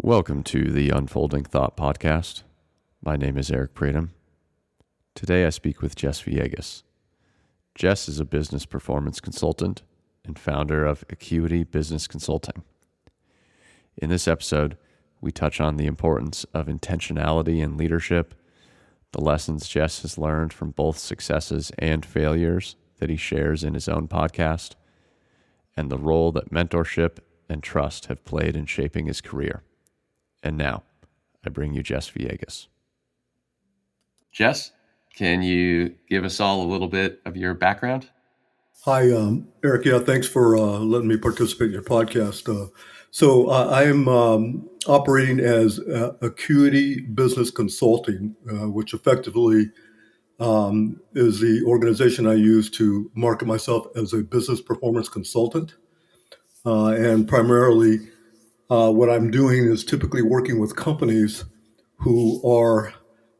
Welcome to the Unfolding Thought Podcast. My name is Eric Pratum. Today I speak with Jess Villegas. Jess is a business performance consultant and founder of Acuity Business Consulting. In this episode, we touch on the importance of intentionality in leadership, the lessons Jess has learned from both successes and failures that he shares in his own podcast, and the role that mentorship and trust have played in shaping his career. And now, I bring you Jess Villegas. Jess, can you give us all a little bit of your background? Hi, Eric. Yeah, thanks for letting me participate in your podcast. I am operating as Acuity Business Consulting, which effectively is the organization I use to market myself as a business performance consultant. And primarily, what I'm doing is typically working with companies who are,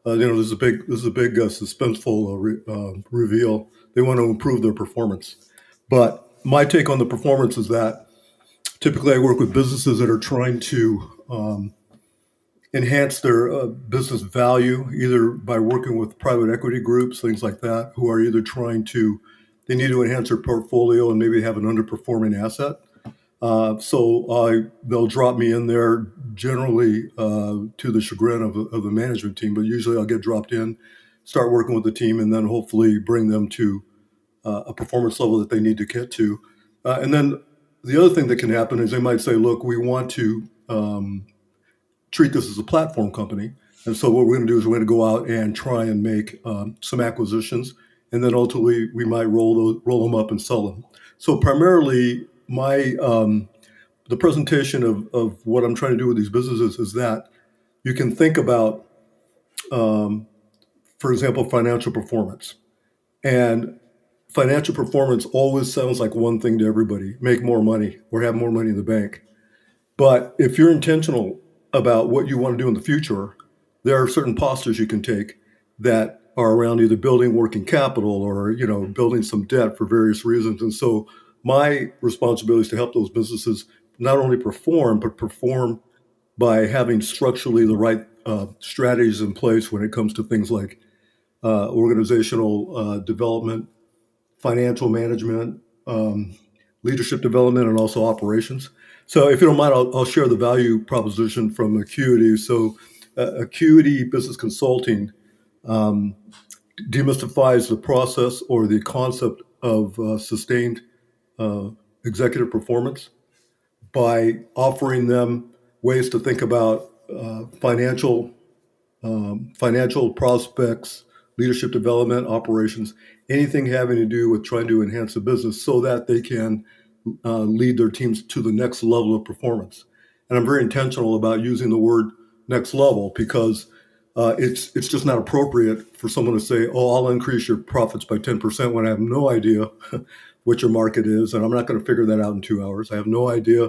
this is a big suspenseful reveal. They want to improve their performance. But my take on the performance is that typically I work with businesses that are trying to enhance their business value, either by working with private equity groups, things like that, who are either they need to enhance their portfolio and maybe have an underperforming asset. They'll drop me in there generally to the chagrin of the management team, but usually I'll get dropped in, start working with the team, and then hopefully bring them to a performance level that they need to get to. And then the other thing that can happen is they might say, look, we want to treat this as a platform company. And so what we're going to do is we're going to go out and try and make some acquisitions. And then ultimately we might roll them up and sell them. So primarily the presentation of what I'm trying to do with these businesses is that you can think about, for example, financial performance. And financial performance always sounds like one thing to everybody: make more money or have more money in the bank. But if you're intentional about what you want to do in the future, there are certain postures you can take that are around either building working capital or, building some debt for various reasons. And so my responsibility is to help those businesses not only perform, but perform by having structurally the right strategies in place when it comes to things like organizational development, financial management, leadership development, and also operations. So if you don't mind, I'll share the value proposition from Acuity. So Acuity Business Consulting demystifies the process or the concept of sustained executive performance by offering them ways to think about financial prospects, leadership development, operations, anything having to do with trying to enhance the business so that they can lead their teams to the next level of performance. And I'm very intentional about using the word next level because it's just not appropriate for someone to say, oh, I'll increase your profits by 10% when I have no idea what your market is. And I'm not going to figure that out in 2 hours. I have no idea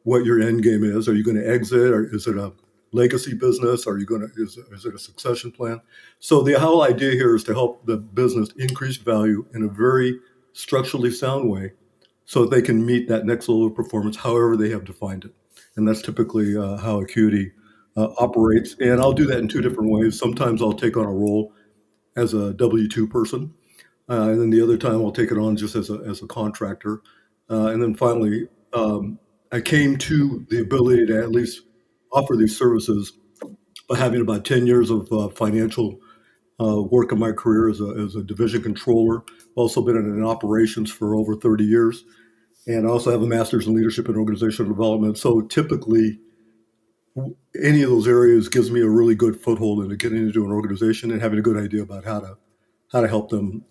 what your end game is. Are you going to exit, or is it a legacy business? Are you is it a succession plan? So the whole idea here is to help the business increase value in a very structurally sound way so that they can meet that next level of performance, however they have defined it. And that's typically how Acuity operates. And I'll do that in two different ways. Sometimes I'll take on a role as a W-2 person. And then the other time I'll take it on just as a contractor. And then finally, I came to the ability to at least offer these services by having about 10 years of financial work in my career as a division controller. Also been in operations for over 30 years. And I also have a master's in leadership and organizational development. So typically, any of those areas gives me a really good foothold into getting into an organization and having a good idea about how to help them,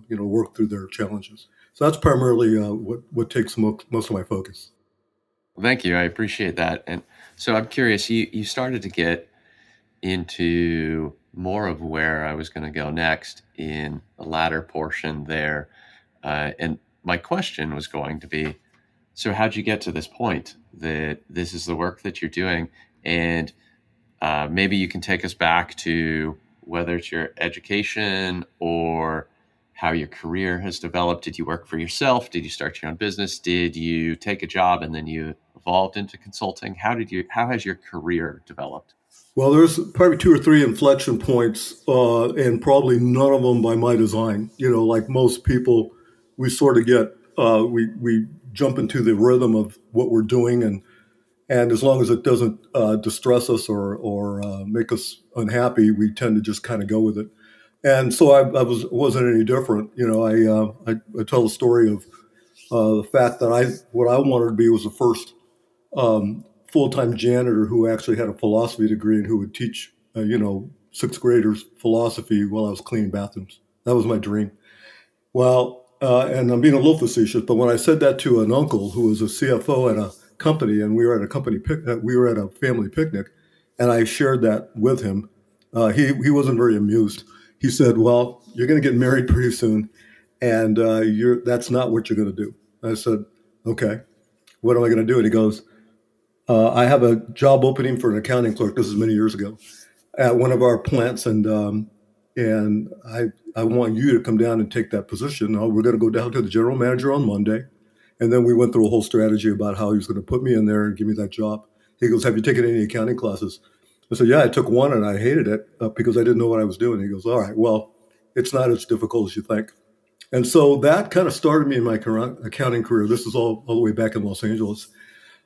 work through their challenges. So that's primarily what takes most of my focus. Thank you. I appreciate that. And so I'm curious, you started to get into more of where I was going to go next in the latter portion there. And my question was going to be, so how'd you get to this point that this is the work that you're doing? And maybe you can take us back to whether it's your education or how your career has developed. Did you work for yourself? Did you start your own business? Did you take a job and then you evolved into consulting? How has your career developed? Well, there's probably two or three inflection points, and probably none of them by my design. Like most people, we sort of get we jump into the rhythm of what we're doing, and as long as it doesn't distress us or make us unhappy, we tend to just kind of go with it. And so I wasn't any different. I tell the story of the fact that what I wanted to be was the first full-time janitor who actually had a philosophy degree and who would teach, sixth graders philosophy while I was cleaning bathrooms. That was my dream. Well, and I'm being a little facetious, but when I said that to an uncle who was a CFO at a company, and we were at we were at a family picnic, and I shared that with him, he wasn't very amused. He said, "Well, you're going to get married pretty soon, and that's not what you're going to do." I said, "Okay, what am I going to do?" And he goes, "I have a job opening for an accounting clerk." This is many years ago at one of our plants, and I want you to come down and take that position. We're going to go down to the general manager on Monday, and then we went through a whole strategy about how he was going to put me in there and give me that job. He goes, "Have you taken any accounting classes?" I said, "Yeah, I took one and I hated it because I didn't know what I was doing." He goes, "All right, well, it's not as difficult as you think." And so that kind of started me in my accounting career. This is all the way back in Los Angeles.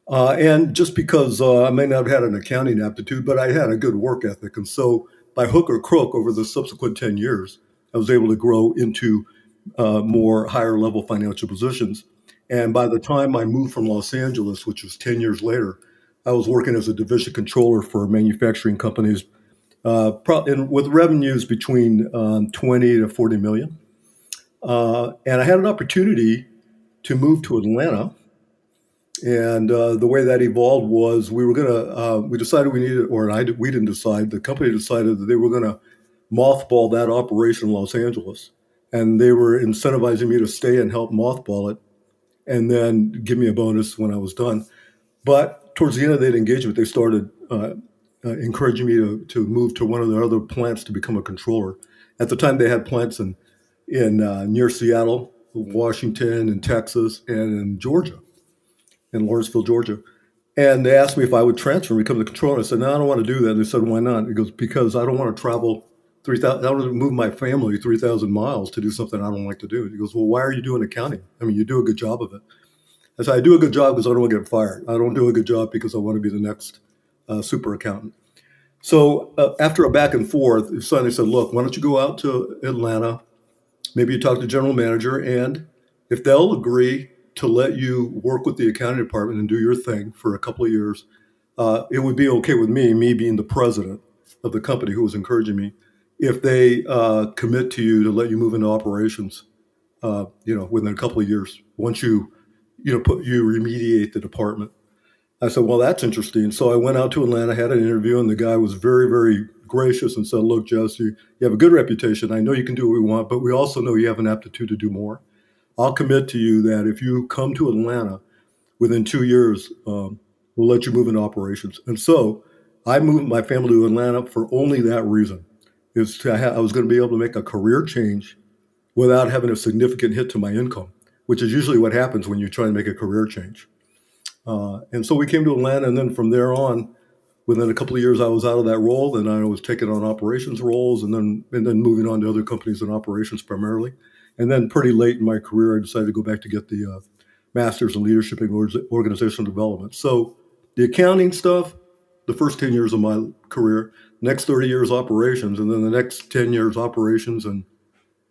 And just because I may not have had an accounting aptitude, but I had a good work ethic. And so by hook or crook, over the subsequent 10 years, I was able to grow into more higher level financial positions. And by the time I moved from Los Angeles, which was 10 years later, I was working as a division controller for manufacturing companies and with revenues between 20 to 40 million. And I had an opportunity to move to Atlanta. And the way that evolved was we decided we needed, we didn't decide, the company decided that they were going to mothball that operation in Los Angeles. And they were incentivizing me to stay and help mothball it and then give me a bonus when I was done. But towards the end of that engagement, they started encouraging me to move to one of their other plants to become a controller. At the time, they had plants in near Seattle, Washington, and Texas, and in Georgia, in Lawrenceville, Georgia. And they asked me if I would transfer and become the controller. I said, "No, I don't want to do that." They said, "Why not?" He goes, "Because I don't want to travel 3,000, I don't want to move my family 3,000 miles to do something I don't like to do." He goes, "Well, why are you doing accounting? I mean, you do a good job of it." I said, "I do a good job because I don't want to get fired. I don't do a good job because I want to be the next super accountant." So after a back and forth, finally said, "Look, why don't you go out to Atlanta? Maybe you talk to the general manager, and if they'll agree to let you work with the accounting department and do your thing for a couple of years, it would be okay with me being the president of the company who was encouraging me, if they commit to you to let you move into operations, within a couple of years, once you remediate the department." I said, "Well, that's interesting." So I went out to Atlanta, had an interview, and the guy was very, very gracious and said, "Look, Jess, you have a good reputation. I know you can do what we want, but we also know you have an aptitude to do more. I'll commit to you that if you come to Atlanta within 2 years, we'll let you move into operations." And so I moved my family to Atlanta for only that reason. I was going to be able to make a career change without having a significant hit to my income, which is usually what happens when you try and make a career change. And so we came to Atlanta, and then from there on, within a couple of years, I was out of that role, and I was taking on operations roles, and then moving on to other companies in operations primarily. And then pretty late in my career, I decided to go back to get the master's in leadership and organizational development. So the accounting stuff, the first 10 years of my career, next 30 years operations, and then the next 10 years operations and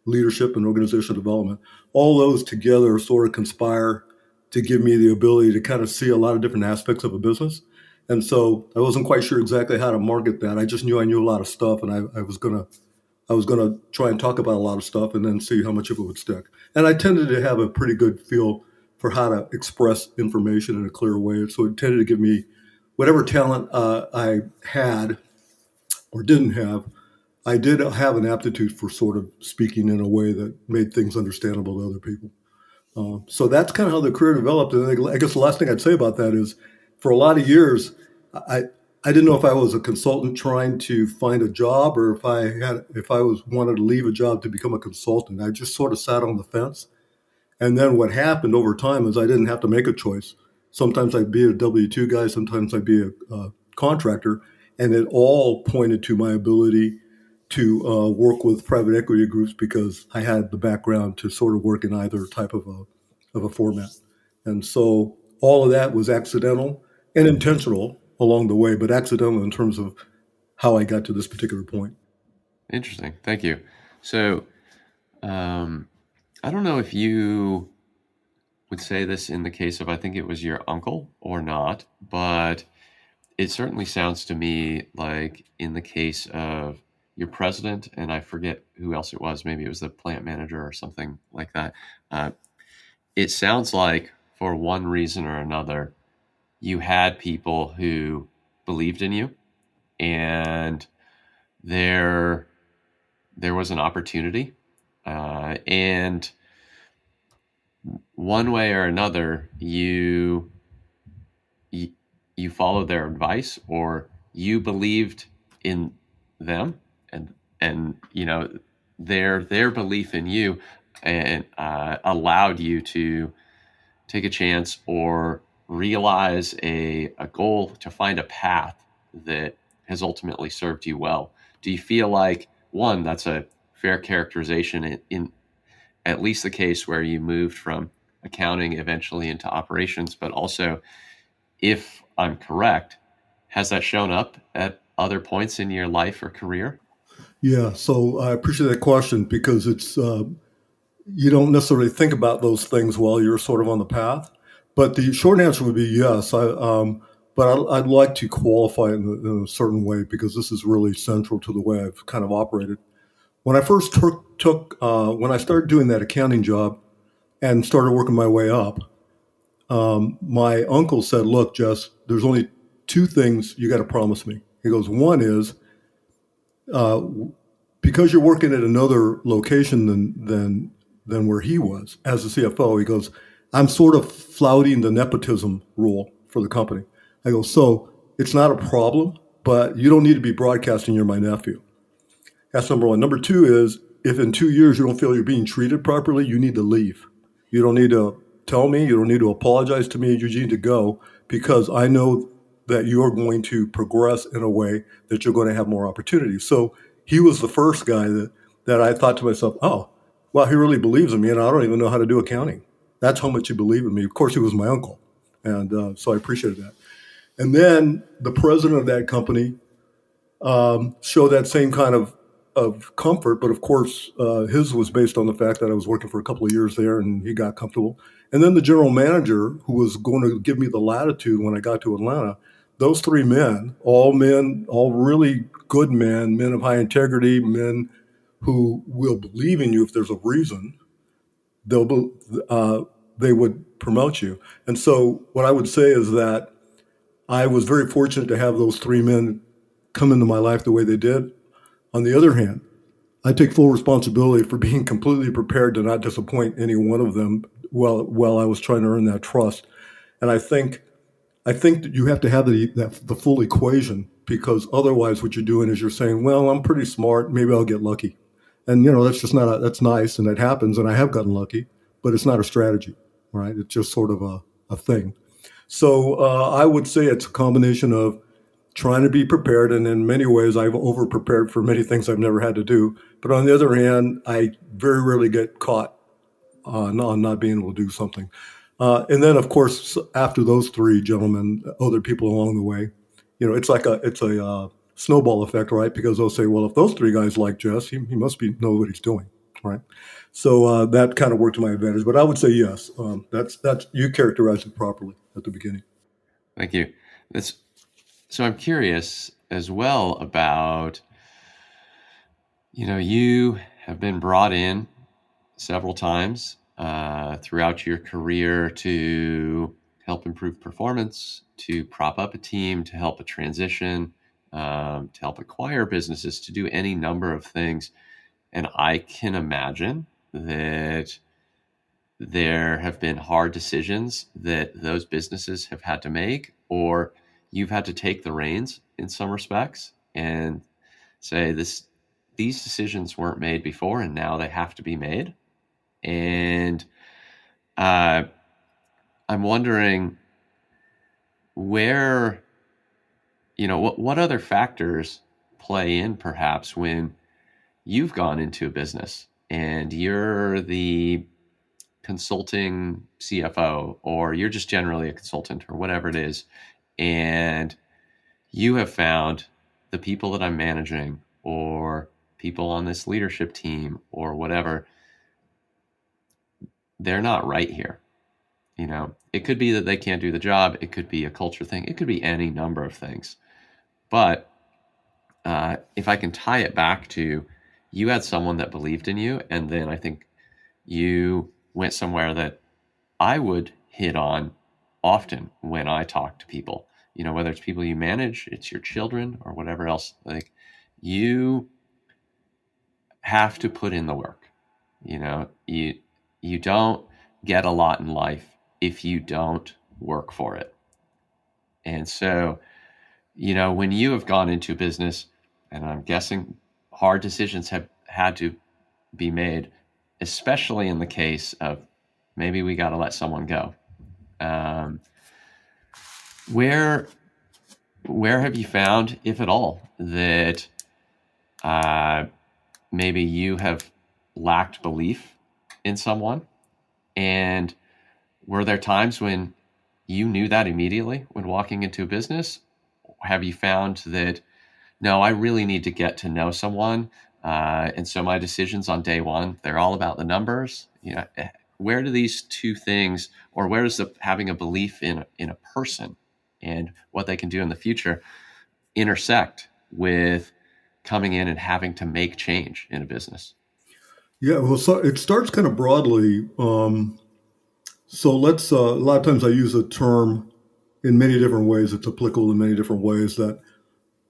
leadership and organizational development. All those together sort of conspire to give me the ability to kind of see a lot of different aspects of a business. And so I wasn't quite sure exactly how to market that. I just knew I knew a lot of stuff, and I was gonna try and talk about a lot of stuff and then see how much of it would stick. And I tended to have a pretty good feel for how to express information in a clear way. So it tended to give me whatever talent I had or didn't have. I did have an aptitude for sort of speaking in a way that made things understandable to other people. So that's kind of how the career developed. And I guess the last thing I'd say about that is, for a lot of years, I I didn't know if I was a consultant trying to find a job or if I was wanted to leave a job to become a consultant. I just sort of sat on the fence. And then what happened over time is I didn't have to make a choice. Sometimes I'd be a W 2 guy, sometimes I'd be a contractor, and it all pointed to my ability to work with private equity groups because I had the background to sort of work in either type of a format. And so all of that was accidental and intentional along the way, but accidental in terms of how I got to this particular point. Interesting. Thank you. So, I don't know if you would say this in the case of, I think it was your uncle or not, but it certainly sounds to me like in the case of your president, and I forget who else it was, maybe it was the plant manager or something like that. Uh, it sounds like for one reason or another, you had people who believed in you, and there there was an opportunity, and one way or another, you you followed their advice, or you believed in them, and their belief in you, and allowed you to take a chance or realize a goal, to find a path that has ultimately served you well. Do you feel like, one, that's a fair characterization in at least the case where you moved from accounting eventually into operations, but also, if I'm correct, has that shown up at other points in your life or career? Yeah, so I appreciate that question because it's you don't necessarily think about those things while you're sort of on the path. But the short answer would be yes. I'd like to qualify it in a certain way because this is really central to the way I've kind of operated. When I first when I started doing that accounting job and started working my way up, my uncle said, "Look, Jess, there's only two things you got to promise me." He goes, "One is uh, because you're working at another location than where he was as a CFO." He goes, "I'm sort of flouting the nepotism rule for the company." I go, "So it's not a problem, but you don't need to be broadcasting you're my nephew." That's number one. Number two is if in 2 years you don't feel you're being treated properly, you need to leave. You don't need to tell me. You don't need to apologize to me. You need to go because I know that you're going to progress in a way that you're going to have more opportunities. So he was the first guy that I thought to myself, oh, well, he really believes in me, and I don't even know how to do accounting. That's how much he believed in me. Of course, he was my uncle, and so I appreciated that. And then the president of that company show that same kind of comfort. But of course, his was based on the fact that I was working for a couple of years there and he got comfortable. And then the general manager, who was going to give me the latitude when I got to Atlanta, those three men, all really good men of high integrity, men who will believe in you if there's a reason, they'll they would promote you. And so, what I would say is that I was very fortunate to have those three men come into my life the way they did. On the other hand, I take full responsibility for being completely prepared to not disappoint any one of them while I was trying to earn that trust. And I think that you have to have the full equation because otherwise what you're doing is you're saying, well, I'm pretty smart, maybe I'll get lucky. And that's just not that's nice and it happens and I have gotten lucky, but it's not a strategy, right? It's just sort of a thing. So I would say it's a combination of trying to be prepared. And in many ways, I've over prepared for many things I've never had to do. But on the other hand, I very rarely get caught on not being able to do something. And then, of course, after those three gentlemen, other people along the way, it's a snowball effect, right? Because they'll say, well, if those three guys like Jess, he must be know what he's doing, right? So that kind of worked to my advantage. But I would say yes. That's you characterized it properly at the beginning. Thank you. That's So I'm curious as well about, you have been brought in several times throughout your career to help improve performance, to prop up a team, to help a transition, to help acquire businesses, to do any number of things. And I can imagine that there have been hard decisions that those businesses have had to make, or you've had to take the reins in some respects and say these decisions weren't made before and now they have to be made. And I'm wondering where, what other factors play in perhaps when you've gone into a business and you're the consulting CFO, or you're just generally a consultant or whatever it is, and you have found the people that I'm managing or people on this leadership team or whatever, they're not right here. It could be that they can't do the job. It could be a culture thing. It could be any number of things. But if I can tie it back to you had someone that believed in you, and then I think you went somewhere that I would hit on often when I talk to people, whether it's people you manage, it's your children or whatever else, like you have to put in the work. You don't get a lot in life if you don't work for it. And so, when you have gone into business, and I'm guessing hard decisions have had to be made, especially in the case of maybe we got to let someone go. Where have you found, if at all, that maybe you have lacked belief in someone? And were there times when you knew that immediately when walking into a business? Have you found that, no, I really need to get to know someone, and so my decisions on day one, they're all about the numbers? Where do these two things, or where does having a belief in a person and what they can do in the future intersect with coming in and having to make change in a business? Yeah, well, so it starts kind of broadly. So let's, a lot of times I use a term in many different ways. It's applicable in many different ways that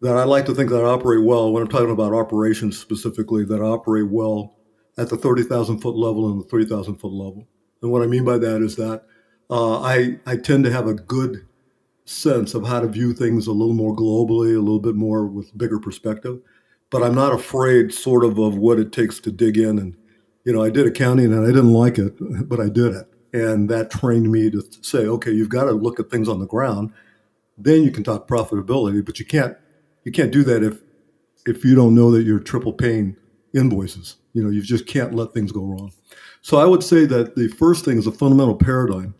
I like to think that I operate well when I'm talking about operations specifically, that I operate well at the 30,000 foot level and the 30,000 foot level. And what I mean by that is that I tend to have a good sense of how to view things a little more globally, a little bit more with bigger perspective. But I'm not afraid sort of what it takes to dig in. And, I did accounting and I didn't like it, but I did it. And that trained me to say, okay, you've got to look at things on the ground. Then you can talk profitability, but you can't do that if you don't know that you're triple paying invoices. You just can't let things go wrong. So I would say that the first thing is a fundamental paradigm.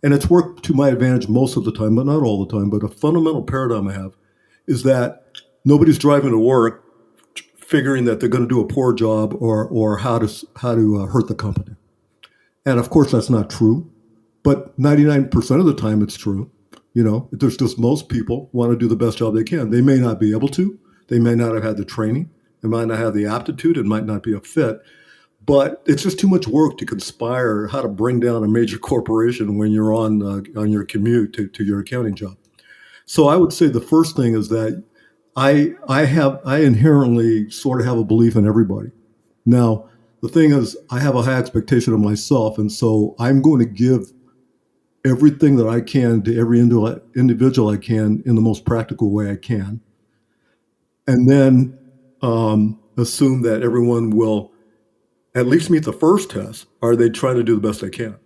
And it's worked to my advantage most of the time, but not all the time. But a fundamental paradigm I have is that nobody's driving to work figuring that they're going to do a poor job or how to hurt the company. And of course, that's not true. But 99% of the time, it's true. There's just most people want to do the best job they can. They may not be able to. They may not have had the training. They might not have the aptitude. It might not be a fit. But it's just too much work to conspire how to bring down a major corporation when you're on your commute to your accounting job. So I would say the first thing is that I inherently sort of have a belief in everybody. Now, the thing is, I have a high expectation of myself, and so I'm going to give everything that I can to every individual I can in the most practical way I can, and then assume that everyone will at least meet the first test. Are they trying to do the best they can?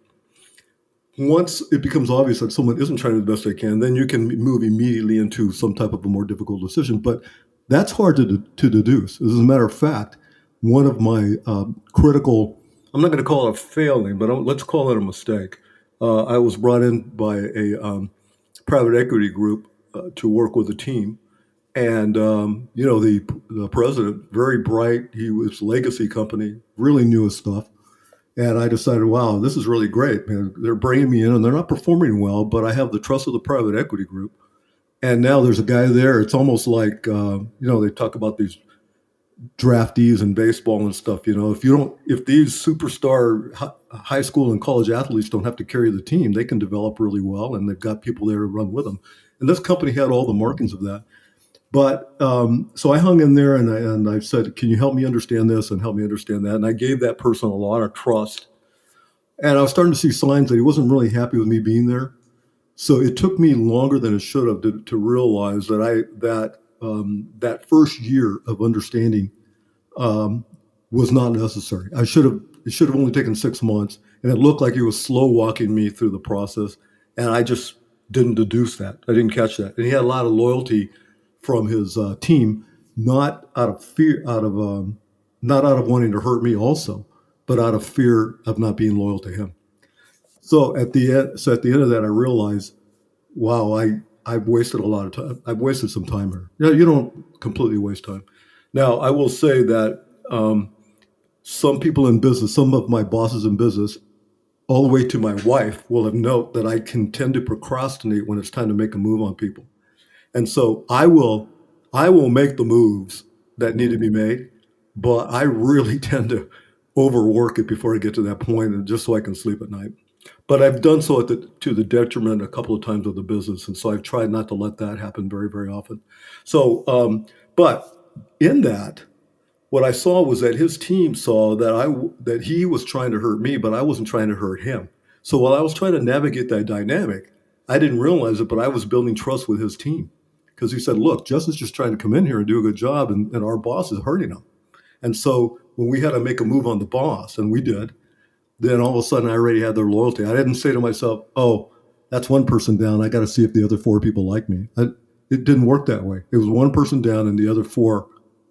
Once it becomes obvious that someone isn't trying to do the best they can, then you can move immediately into some type of a more difficult decision. But that's hard to deduce. As a matter of fact, one of my critical, I'm not going to call it a failing, but let's call it a mistake. I was brought in by a private equity group to work with a team. And, the president, very bright, he was legacy company, really knew his stuff. And I decided, wow, this is really great, man. They're bringing me in and they're not performing well, but I have the trust of the private equity group. And now there's a guy there. It's almost like, they talk about these draftees in baseball and stuff. If these superstar high school and college athletes don't have to carry the team, they can develop really well. And they've got people there to run with them. And this company had all the markings of that. But so I hung in there and I said, can you help me understand this and help me understand that? And I gave that person a lot of trust. And I was starting to see signs that he wasn't really happy with me being there. So it took me longer than it should have to realize that that first year of understanding um, was not necessary. It should have only taken 6 months, and it looked like he was slow walking me through the process, and I just didn't deduce that. I didn't catch that, and he had a lot of loyalty from his team, not out of fear, not out of wanting to hurt me, also, but out of fear of not being loyal to him. So at the end of that, I realized, wow, I've wasted a lot of time. I've wasted some time here. Yeah, you don't completely waste time. Now, I will say that some people in business, some of my bosses in business, all the way to my wife, will have note that I can tend to procrastinate when it's time to make a move on people. And so I will make the moves that need to be made, but I really tend to overwork it before I get to that point, and just so I can sleep at night. But I've done so to the detriment a couple of times of the business, and so I've tried not to let that happen very, very often. So, but in that, what I saw was that his team saw that he was trying to hurt me, but I wasn't trying to hurt him. So while I was trying to navigate that dynamic, I didn't realize it, but I was building trust with his team, because he said, "Look, Justin's just trying to come in here and do a good job, and our boss is hurting him." And so when we had to make a move on the boss, and we did, then all of a sudden I already had their loyalty. I didn't say to myself, "Oh, that's one person down. I got to see if the other four people like me." It didn't work that way. It was one person down, and the other four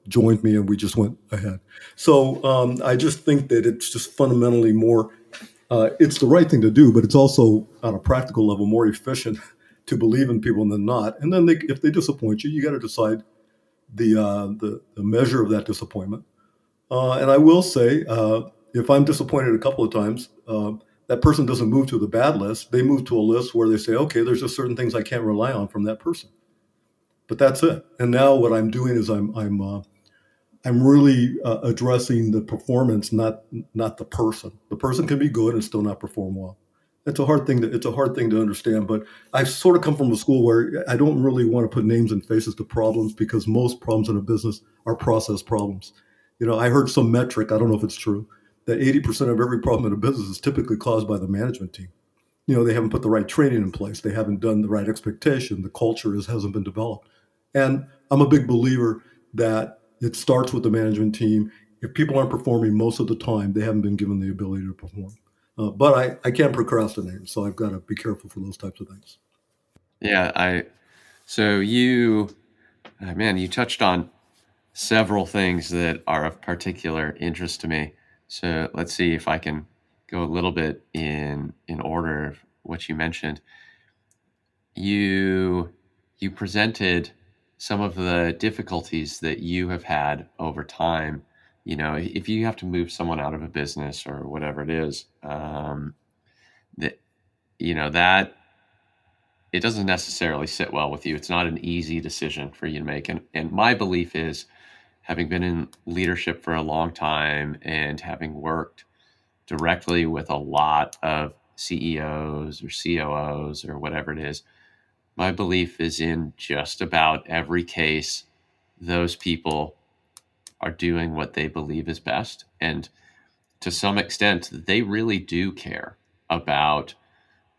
joined me, and we just went ahead. So I just think that it's just fundamentally more. It's the right thing to do, but it's also on a practical level more efficient to believe in people than not. And then if they disappoint you, you got to decide the measure of that disappointment. And I will say, if I'm disappointed a couple of times, that person doesn't move to the bad list. They move to a list where they say, okay, there's just certain things I can't rely on from that person. But that's it. And now what I'm doing is I'm really addressing the performance, not the person. The person can be good and still not perform well. It's a hard thing to understand. But I sort of come from a school where I don't really want to put names and faces to problems, because most problems in a business are process problems. I heard some metric, I don't know if it's true, that 80% of every problem in a business is typically caused by the management team. They haven't put the right training in place. They haven't done the right expectation. The culture hasn't been developed. And I'm a big believer that it starts with the management team. If people aren't performing most of the time, they haven't been given the ability to perform. But I can't procrastinate, so I've got to be careful for those types of things. Yeah, so man, you touched on several things that are of particular interest to me. So let's see if I can go a little bit in order of what you mentioned. You presented some of the difficulties that you have had over time. If you have to move someone out of a business or whatever it is, that that it doesn't necessarily sit well with you. It's not an easy decision for you to make. And my belief is, having been in leadership for a long time and having worked directly with a lot of CEOs or COOs or whatever it is, my belief is, in just about every case, those people are doing what they believe is best. And to some extent, they really do care about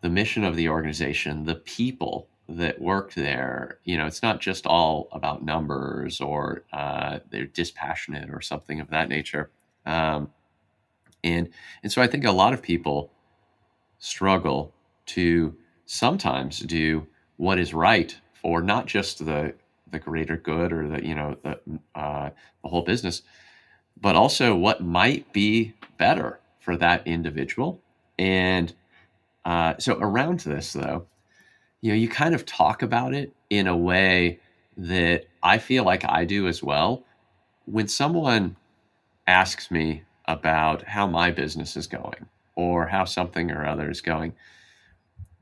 the mission of the organization, the people that work there. It's not just all about numbers, or they're dispassionate or something of that nature. Um, and so I think a lot of people struggle to sometimes do what is right for not just the greater good, or the whole business, but also what might be better for that individual. And so around this, though, you kind of talk about it in a way that I feel like I do as well. When someone asks me about how my business is going, or how something or other is going,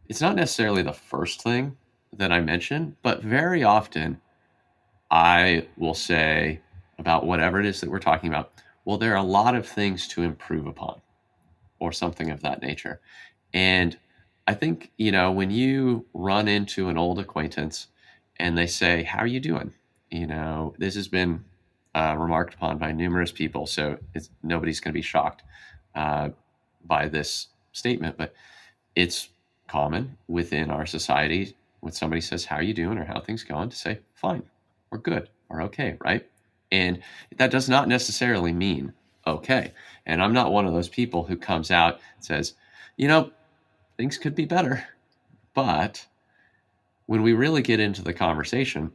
it's not necessarily the first thing that I mention, but very often I will say about whatever it is that we're talking about, well, there are a lot of things to improve upon, or something of that nature. And I think, when you run into an old acquaintance and they say, "How are you doing?" This has been remarked upon by numerous people, so nobody's going to be shocked uh, by this statement, but it's common within our society when somebody says, how you doing or how things going, to say, fine, or good, or okay, right? And that does not necessarily mean okay. And I'm not one of those people who comes out and says, things could be better. But when we really get into the conversation,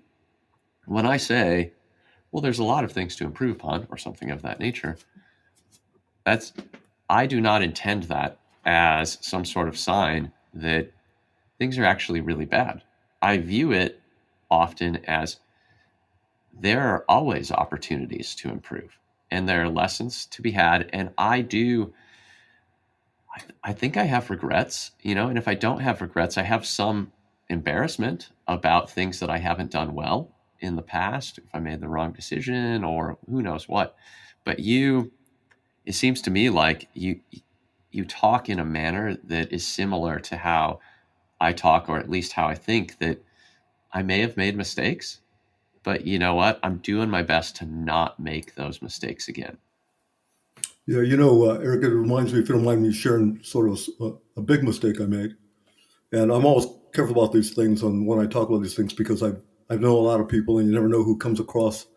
when I say, well, there's a lot of things to improve upon or something of that nature, I do not intend that as some sort of sign that things are actually really bad. I view it often as there are always opportunities to improve and there are lessons to be had. And I think I have regrets, and if I don't have regrets, I have some embarrassment about things that I haven't done well in the past, if I made the wrong decision or who knows what. But it seems to me like you talk in a manner that is similar to how I talk, or at least how I think that I may have made mistakes, but you know what? I'm doing my best to not make those mistakes again. Yeah, Eric, it reminds me, if you don't mind me sharing sort of a big mistake I made. And I'm always careful about these things when I talk about these things, because I know a lot of people, and you never know who comes across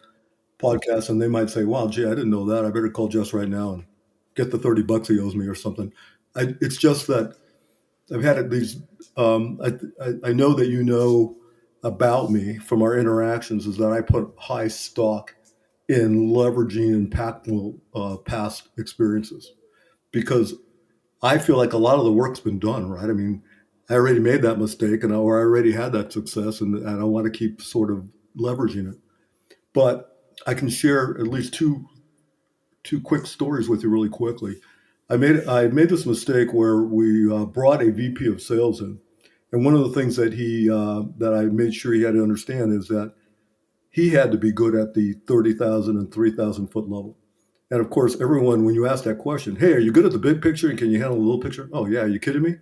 podcasts, and they might say, wow, gee, I didn't know that. I better call Jess right now and get the $30 he owes me or something. It's just that I've had these, I know that about me from our interactions is that I put high stock in leveraging impactful past experiences, because I feel like a lot of the work's been done, right? I mean, I already made that mistake, or I already had that success, and I want to keep sort of leveraging it. But I can share at least two quick stories with you really quickly. I made this mistake where we brought a VP of sales in, and one of the things that I made sure he had to understand is that he had to be good at the 30,000 and 3,000 foot level. And of course, everyone, when you ask that question, hey, are you good at the big picture and can you handle the little picture? Oh yeah, are you kidding me?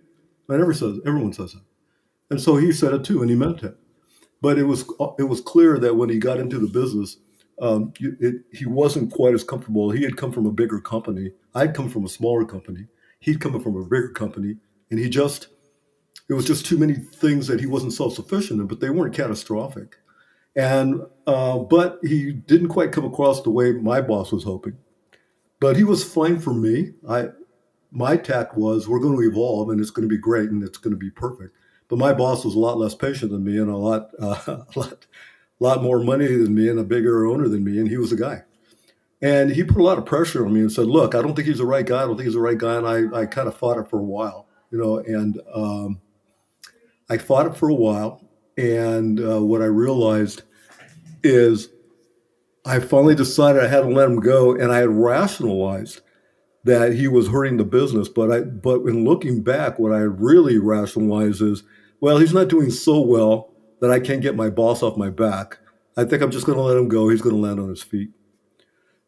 Everyone says that. And so he said it too, and he meant it. But it was clear that when he got into the business, he wasn't quite as comfortable. He had come from a bigger company. I'd come from a smaller company. He'd come from a bigger company, and it was just too many things that he wasn't self-sufficient in, but they weren't catastrophic. And but he didn't quite come across the way my boss was hoping. But he was fine for me. My tact was, we're going to evolve, and it's going to be great, and it's going to be perfect. But my boss was a lot less patient than me, and a lot more money than me, and a bigger owner than me, and he was the guy. And he put a lot of pressure on me and said, "Look, I don't think he's the right guy. I don't think he's the right guy." And I kind of fought it for a while, and I fought it for a while. And what I realized is I finally decided I had to let him go, and I had rationalized that he was hurting the business. But in looking back, what I really rationalized is, well, he's not doing so well that I can't get my boss off my back. I think I'm just going to let him go. He's going to land on his feet,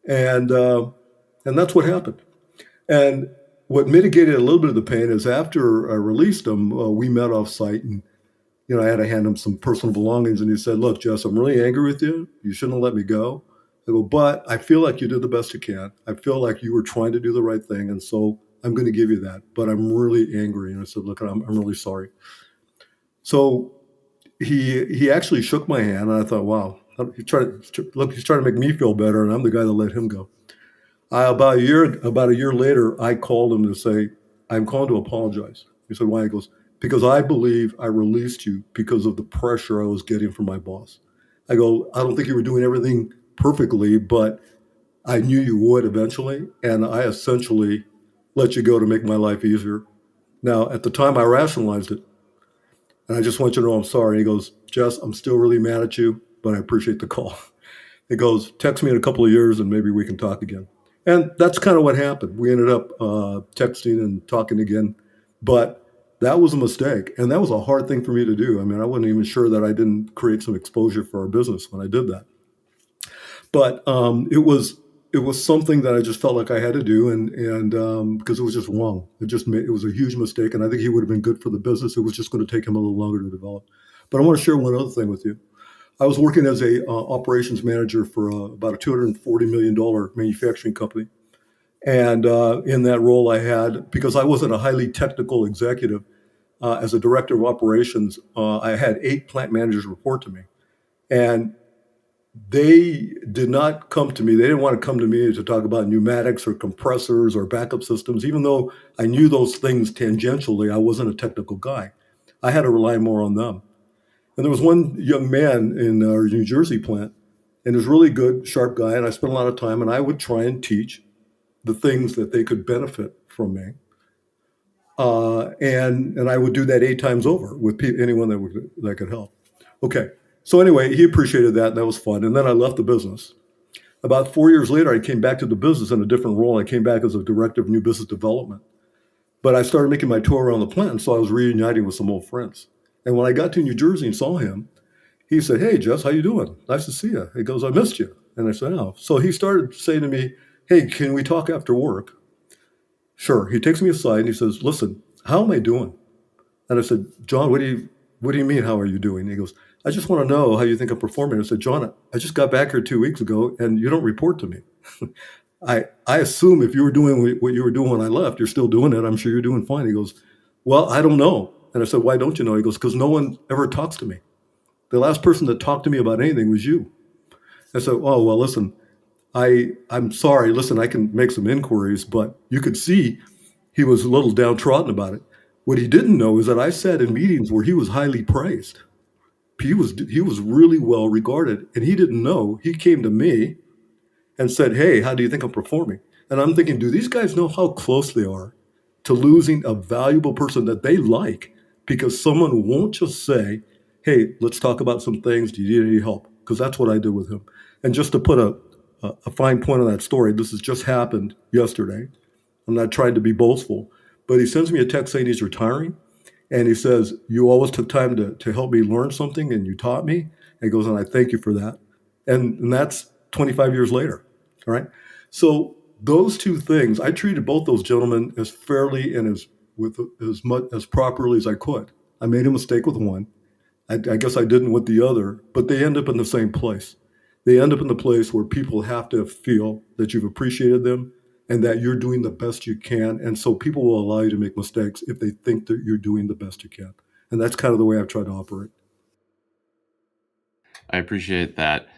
and that's what happened. And what mitigated a little bit of the pain is after I released him, we met off site, and I had to hand him some personal belongings, and he said, "Look, Jess, I'm really angry with you. You shouldn't have let me go." I go, "But I feel like you did the best you can. I feel like you were trying to do the right thing, and so I'm going to give you that. But I'm really angry." And I said, "Look, I'm really sorry." So he actually shook my hand, and I thought, "Wow, he's trying to make me feel better, and I'm the guy that let him go." About a year later, I called him to say, "I'm calling to apologize." He said, "Why?" He goes, "Because I believe I released you because of the pressure I was getting from my boss." I go, "I don't think you were doing everything perfectly, but I knew you would eventually, and I essentially let you go to make my life easier." Now, at the time, I rationalized it, and I just want you to know I'm sorry. He goes, "Jess, I'm still really mad at you, but I appreciate the call." He goes, "Text me in a couple of years, and maybe we can talk again." And that's kind of what happened. We ended up texting and talking again, but that was a mistake, and that was a hard thing for me to do. I mean, I wasn't even sure that I didn't create some exposure for our business when I did that. But it was something that I just felt like I had to do, and because it was just wrong. It was a huge mistake, and I think he would have been good for the business. It was just going to take him a little longer to develop. But I want to share one other thing with you. I was working as a operations manager for about a $240 million manufacturing company. And in that role I had, because I wasn't a highly technical executive, as a director of operations, I had 8 plant managers report to me. And they did not come to me. They didn't want to come to me to talk about pneumatics or compressors or backup systems, even though I knew those things tangentially. I wasn't a technical guy. I had to rely more on them. And there was one young man in our New Jersey plant, and he was a really good, sharp guy. And I spent a lot of time, and I would try and teach the things that they could benefit from me. And I would do that 8 times over with anyone that could help. Okay. So anyway, he appreciated that. And that was fun. And then I left the business. About 4 years later, I came back to the business in a different role. I came back as a director of new business development. But I started making my tour around the plant, and so I was reuniting with some old friends. And when I got to New Jersey and saw him, he said, "Hey, Jess, how you doing? Nice to see you." He goes, "I missed you." And I said, "Oh." So he started saying to me, "Hey, can we talk after work?" Sure. He takes me aside and he says, "Listen, how am I doing?" And I said, "John, what do you mean, how are you doing?" And he goes, "I just want to know how you think I'm performing." I said, "John, I just got back here 2 weeks ago and you don't report to me." I assume if you were doing what you were doing when I left, you're still doing it. I'm sure you're doing fine. He goes, "Well, I don't know." And I said, "Why don't you know?" He goes, "Because no one ever talks to me. The last person that talked to me about anything was you." I said, "Oh, well, listen, I'm sorry. Listen, I can make some inquiries," but you could see he was a little downtrodden about it. What he didn't know is that I sat in meetings where he was highly praised. He was really well regarded, and he didn't know. He came to me and said, "Hey, how do you think I'm performing?" And I'm thinking, do these guys know how close they are to losing a valuable person that they like because someone won't just say, "Hey, let's talk about some things. Do you need any help?" Because that's what I did with him. And just to put a fine point on that story, this has just happened yesterday. I'm not trying to be boastful, but he sends me a text saying he's retiring. And he says, "You always took time to help me learn something and you taught me." And he goes, "And I thank you for that." And that's 25 years later. All right. So those two things, I treated both those gentlemen as fairly and with as much as properly as I could. I made a mistake with one. I guess I didn't with the other, but they end up in the same place. They end up in the place where people have to feel that you've appreciated them and that you're doing the best you can. And so people will allow you to make mistakes if they think that you're doing the best you can. And that's kind of the way I've tried to operate. I appreciate that.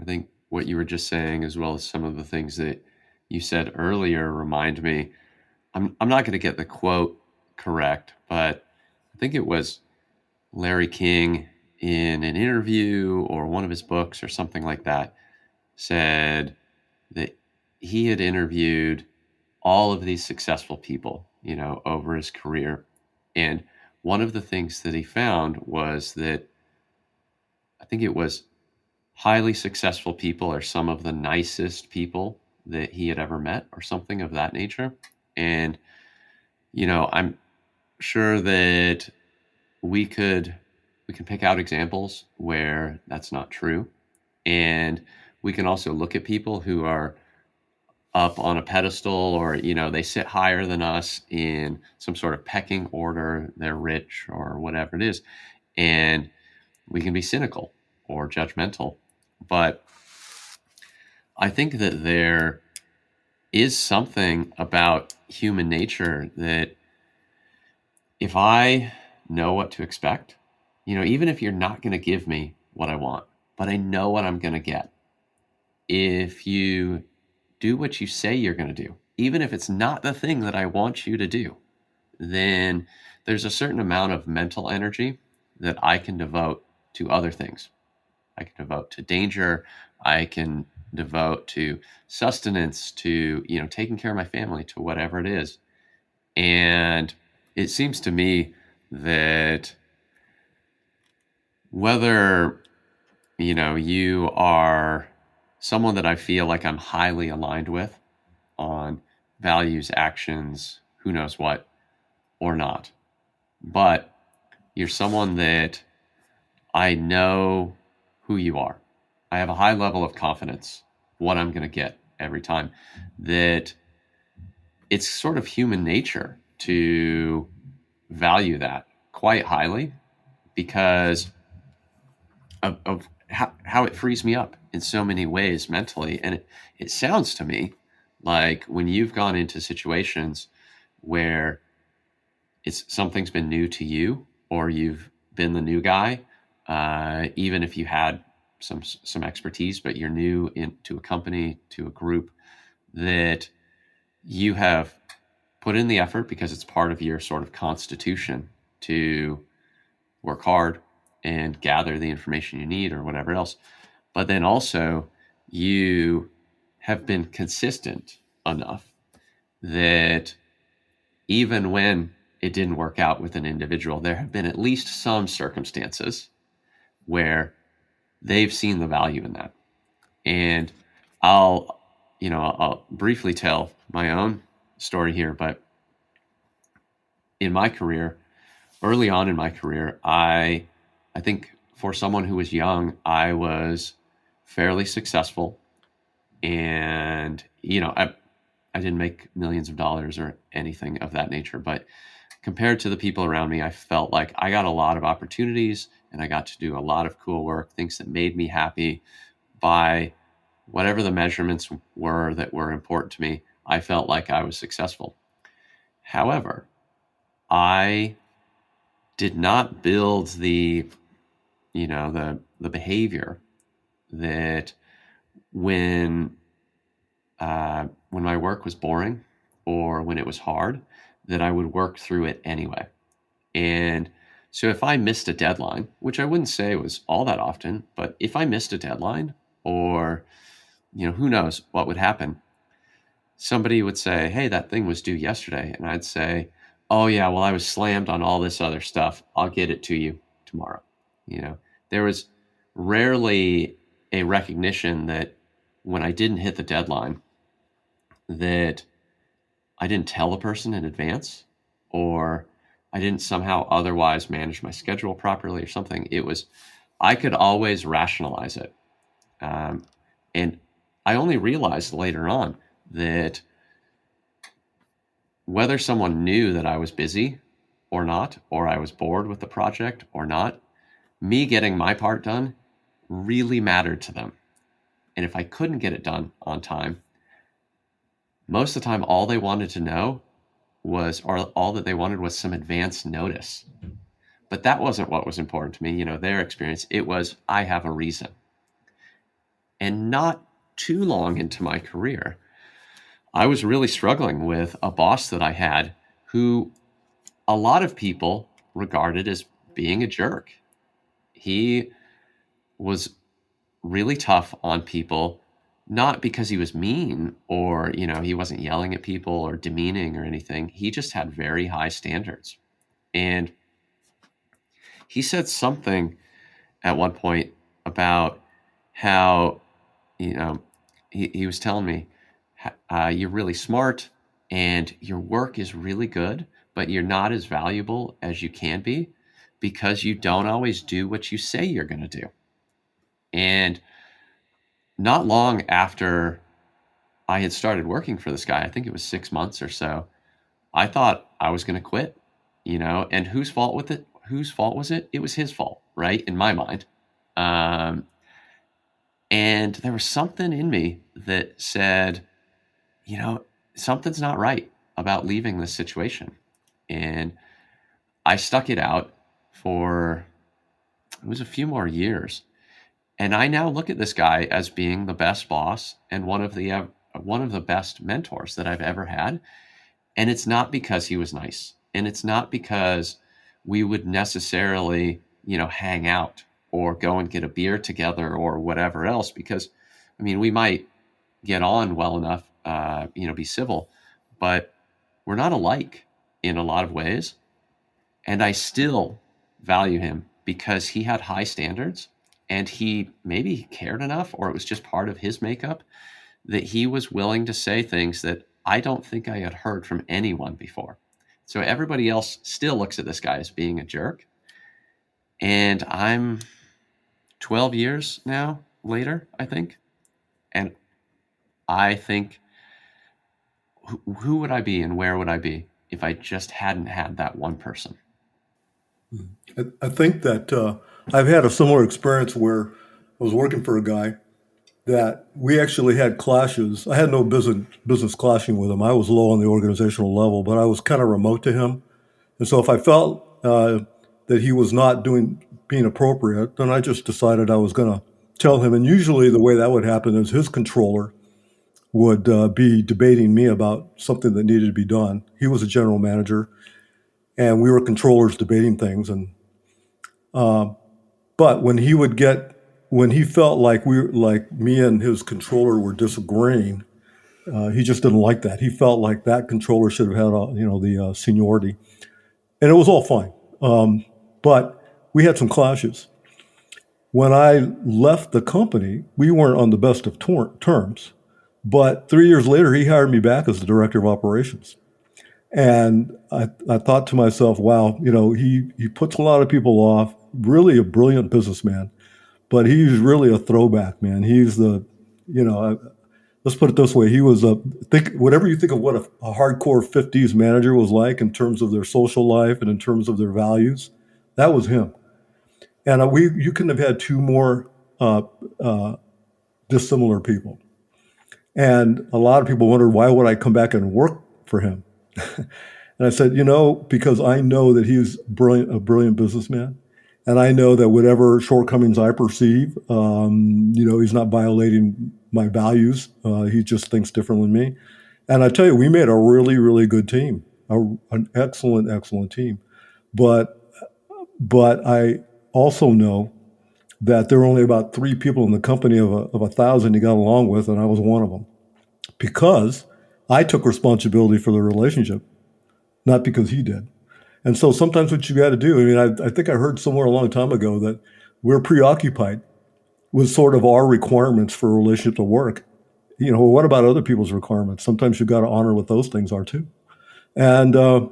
I think what you were just saying, as well as some of the things that you said earlier, remind me. I'm not going to get the quote correct, but I think it was Larry King in an interview or one of his books or something like that said that he had interviewed all of these successful people, over his career. And one of the things that he found was that I think it was highly successful people are some of the nicest people that he had ever met or something of that nature. And, I'm sure that we could we can pick out examples where that's not true. And we can also look at people who are up on a pedestal or, they sit higher than us in some sort of pecking order. They're rich or whatever it is. And we can be cynical or judgmental. But I think that there is something about human nature that if I know what to expect, even if you're not going to give me what I want, but I know what I'm going to get, if you do what you say you're going to do, even if it's not the thing that I want you to do, then there's a certain amount of mental energy that I can devote to other things. I can devote to danger. I can devote to sustenance, to, taking care of my family, to whatever it is. And it seems to me that whether, you are someone that I feel like I'm highly aligned with on values, actions, who knows what, or not, but you're someone that I know who you are. I have a high level of confidence what I'm going to get every time, that it's sort of human nature to value that quite highly because of how it frees me up in so many ways mentally. And it sounds to me like when you've gone into situations where it's something's been new to you, or you've been the new guy, even if you had some expertise, but you're new into a company, to a group, that you have put in the effort because it's part of your sort of constitution to work hard and gather the information you need or whatever else. But then also you have been consistent enough that even when it didn't work out with an individual, there have been at least some circumstances where they've seen the value in that. And I'll briefly tell my own story here, but in my career, early on in my career, I think for someone who was young, I was fairly successful, and I didn't make millions of dollars or anything of that nature, but compared to the people around me, I felt like I got a lot of opportunities and I got to do a lot of cool work, things that made me happy. By whatever the measurements were that were important to me, I felt like I was successful. However, I did not build the behavior that when my work was boring or when it was hard, that I would work through it anyway. And so if I missed a deadline, which I wouldn't say was all that often, but if I missed a deadline, or who knows what would happen, somebody would say, "Hey, that thing was due yesterday." And I'd say, "Oh yeah, well, I was slammed on all this other stuff. I'll get it to you tomorrow." There was rarely a recognition that when I didn't hit the deadline, that I didn't tell the person in advance, or I didn't somehow otherwise manage my schedule properly or something. I could always rationalize it. And I only realized later on that whether someone knew that I was busy or not, or I was bored with the project or not, me getting my part done really mattered to them. And if I couldn't get it done on time, most of the time, all they wanted to know or all that they wanted was some advance notice. But that wasn't what was important to me. Their experience, it was, I have a reason. And not too long into my career, I was really struggling with a boss that I had who a lot of people regarded as being a jerk. He was really tough on people, not because he was mean or, he wasn't yelling at people or demeaning or anything. He just had very high standards. And he said something at one point about how, he was telling me, you're really smart and your work is really good, but you're not as valuable as you can be because you don't always do what you say you're going to do. And not long after I had started working for this guy, I think it was 6 months or so, I thought I was going to quit, and whose fault was it? Whose fault was it? It was his fault, right? In my mind. And there was something in me that said, something's not right about leaving this situation. And I stuck it out for, it was a few more years. And I now look at this guy as being the best boss and one of the best mentors that I've ever had. And it's not because he was nice. And it's not because we would necessarily, hang out or go and get a beer together or whatever else, because, we might get on well enough, be civil, but we're not alike in a lot of ways. And I still value him because he had high standards and he maybe cared enough, or it was just part of his makeup, that he was willing to say things that I don't think I had heard from anyone before. So everybody else still looks at this guy as being a jerk. And I'm 12 years now later, I think. And I think, who would I be and where would I be if I just hadn't had that one person? I think that I've had a similar experience where I was working for a guy that we actually had clashes. I had no business clashing with him. I was low on the organizational level, but I was kind of remote to him. And so if I felt that he was not being appropriate, then I just decided I was going to tell him. And usually the way that would happen is his controller would be debating me about something that needed to be done. He was a general manager, and we were controllers debating things. And but when he felt like me and his controller were disagreeing, he just didn't like that. He felt like that controller should have had the seniority, and it was all fine. But we had some clashes. When I left the company, we weren't on the best of terms. But 3 years later, he hired me back as the director of operations. And I thought to myself, wow, he puts a lot of people off, really a brilliant businessman, but he's really a throwback, man. He's let's put it this way. He was whatever you think of what a hardcore 50s manager was like in terms of their social life and in terms of their values, that was him. And you couldn't have had two more dissimilar people. And a lot of people wondered, why would I come back and work for him? And I said, because I know that he's a brilliant businessman. And I know that whatever shortcomings I perceive, he's not violating my values. He just thinks differently than me. And I tell you, we made a really, really good team, an excellent, excellent team. But I also know that there were only about 3 people in the company of 1,000 he got along with, and I was one of them. Because I took responsibility for the relationship, not because he did. And so sometimes what you got to do, I think I heard somewhere a long time ago that we're preoccupied with sort of our requirements for a relationship to work. What about other people's requirements? Sometimes you've got to honor what those things are too. And, I've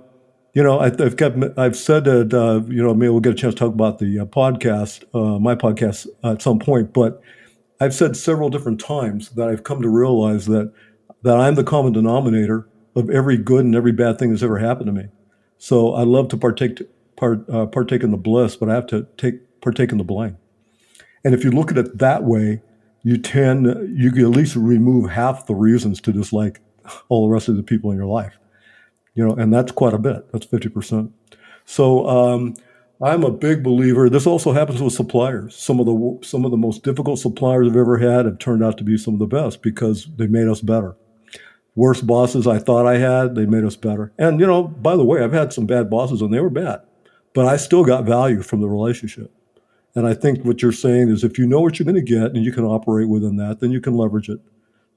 said that, maybe we'll get a chance to talk about the podcast, my podcast at some point, but I've said several different times that I've come to realize that I'm the common denominator of every good and every bad thing that's ever happened to me. So I love to partake in the bliss, but I have to partake in the blame. And if you look at it that way, you can at least remove half the reasons to dislike all the rest of the people in your life. And that's quite a bit. That's 50%. So I'm a big believer. This also happens with suppliers. Some of the most difficult suppliers I've ever had have turned out to be some of the best because they made us better. Worst bosses I thought I had, they made us better. And by the way, I've had some bad bosses and they were bad, but I still got value from the relationship. And I think what you're saying is if you know what you're going to get and you can operate within that, then you can leverage it.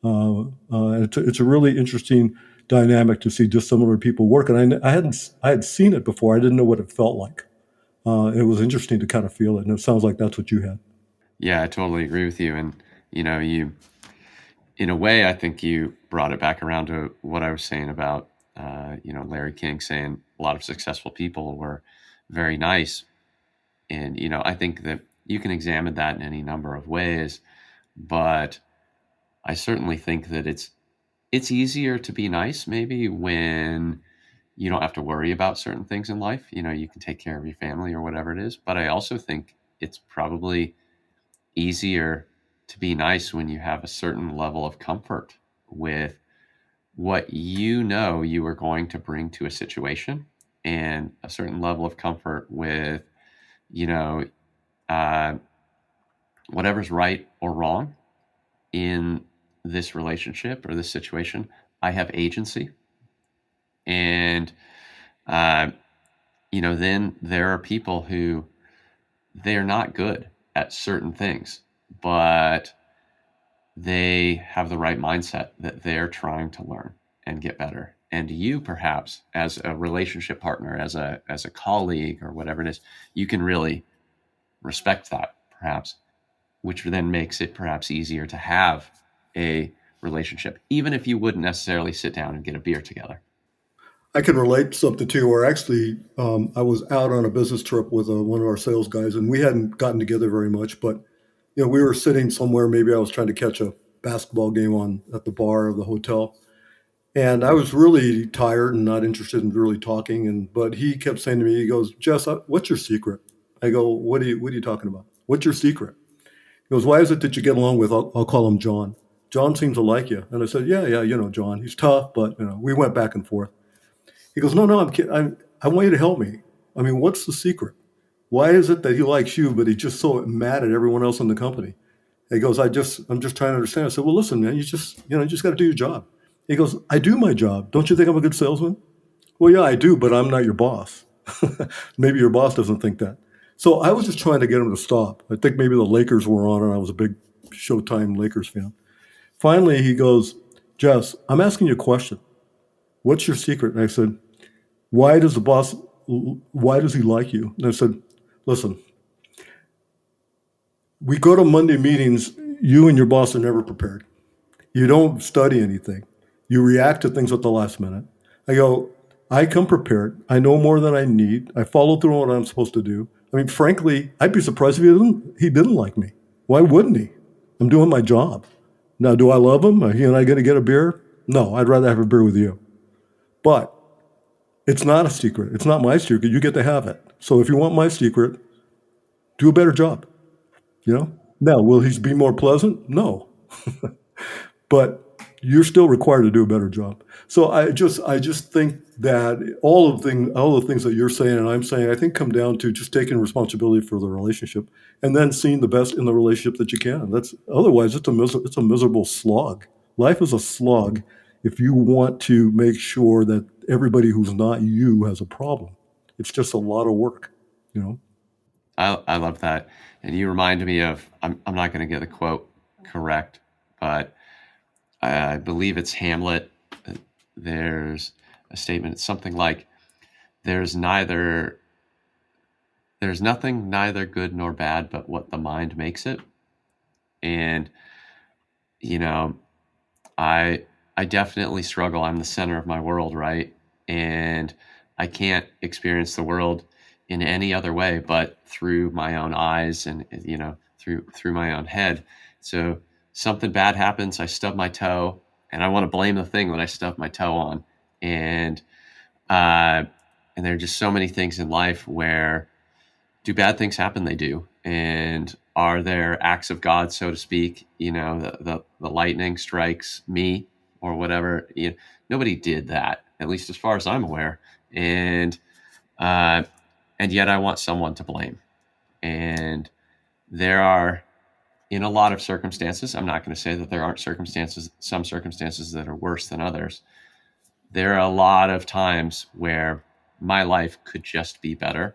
It's a really interesting dynamic to see dissimilar people work. And I had seen it before. I didn't know what it felt like. It was interesting to kind of feel it. And it sounds like that's what you had. Yeah, I totally agree with you. And, you, in a way, I think you brought it back around to what I was saying about, Larry King saying a lot of successful people were very nice. And, I think that you can examine that in any number of ways, but I certainly think that it's easier to be nice maybe when you don't have to worry about certain things in life. You can take care of your family or whatever it is. But I also think it's probably easier to be nice when you have a certain level of comfort with what you are going to bring to a situation, and a certain level of comfort with, uh, whatever's right or wrong in this relationship or this situation. I have agency. And, uh, then there are people who they're not good at certain things, but they have the right mindset that they're trying to learn and get better. And you, perhaps, as a relationship partner, as a colleague or whatever it is, you can really respect that, perhaps, which then makes it perhaps easier to have a relationship, even if you wouldn't necessarily sit down and get a beer together. I can relate something too, where actually I was out on a business trip with one of our sales guys, and we hadn't gotten together very much, but we were sitting somewhere. Maybe I was trying to catch a basketball game on at the bar of the hotel, and I was really tired and not interested in really talking. But he kept saying to me, he goes, "Jess, what's your secret?" I go, "What are you talking about? What's your secret?" He goes, why is it that you get along with, I'll call him John. John seems to like you. And I said, yeah, John. He's tough, but, we went back and forth. He goes, no, I'm kidding. I want you to help me. I mean, what's the secret? Why is it that he likes you, but he's just so mad at everyone else in the company? He goes, I'm just trying to understand. I said, well, listen, man, you just got to do your job. He goes, I do my job. Don't you think I'm a good salesman? Well, yeah, I do, but I'm not your boss. Maybe your boss doesn't think that. So I was just trying to get him to stop. I think maybe the Lakers were on, and I was a big Showtime Lakers fan. Finally, he goes, Jess, I'm asking you a question. What's your secret? And I said, why does he like you? And I said, listen, we go to Monday meetings, you and your boss are never prepared. You don't study anything. You react to things at the last minute. I go, I come prepared. I know more than I need. I follow through on what I'm supposed to do. I mean, frankly, I'd be surprised if he didn't like me. Why wouldn't he? I'm doing my job. Now, do I love him? Are he and I going to get a beer? No, I'd rather have a beer with you. But it's not a secret. It's not my secret. You get to have it. So if you want my secret, do a better job. Now, will he be more pleasant? No. But you're still required to do a better job. So I just think that all the things that you're saying and I'm saying, I think come down to just taking responsibility for the relationship and then seeing the best in the relationship that you can. That's otherwise it's a miserable slog. Life is a slog if you want to make sure that everybody who's not you has a problem. It's just a lot of work, I love that. And you remind me of, I'm not going to get the quote correct, but I believe it's Hamlet. There's a statement, it's something like, there's nothing neither good nor bad, but what the mind makes it. And, I definitely struggle. I'm the center of my world, right? And I can't experience the world in any other way but through my own eyes and through my own head. So something bad happens, I stub my toe, and I want to blame the thing that I stubbed my toe on. And there are just so many things in life where, do bad things happen? They do. And are there acts of God, so to speak? The lightning strikes me or whatever. Nobody did that, at least as far as I'm aware. And yet I want someone to blame. And there are, in a lot of circumstances, I'm not going to say that there aren't some circumstances that are worse than others. There are a lot of times where my life could just be better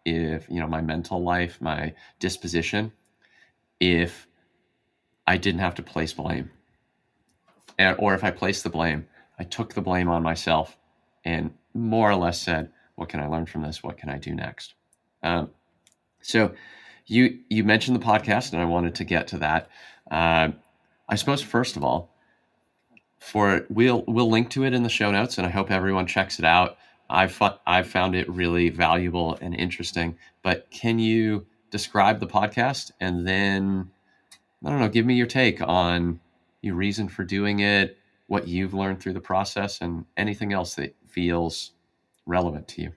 if, my mental life, my disposition, if I didn't have to place blame. Or if I placed the blame, I took the blame on myself and more or less said, what can I learn from this? What can I do next? So you mentioned the podcast, and I wanted to get to that. I suppose, first of all, we'll link to it in the show notes, and I hope everyone checks it out. I've found it really valuable and interesting. But can you describe the podcast, and then, I don't know, give me your take on your reason for doing it, what you've learned through the process, and anything else that feels relevant to you.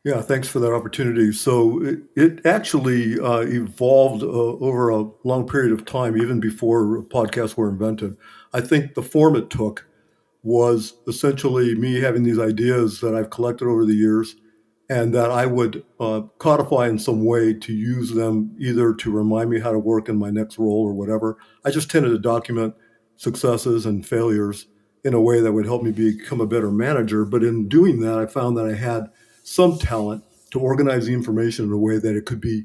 Yeah, thanks for that opportunity. So it actually evolved over a long period of time, even before podcasts were invented. I think the form it took was essentially me having these ideas that I've collected over the years and that I would codify in some way to use them either to remind me how to work in my next role or whatever. I just tended to document successes and failures in a way that would help me become a better manager. But in doing that, I found that I had some talent to organize the information in a way that it could be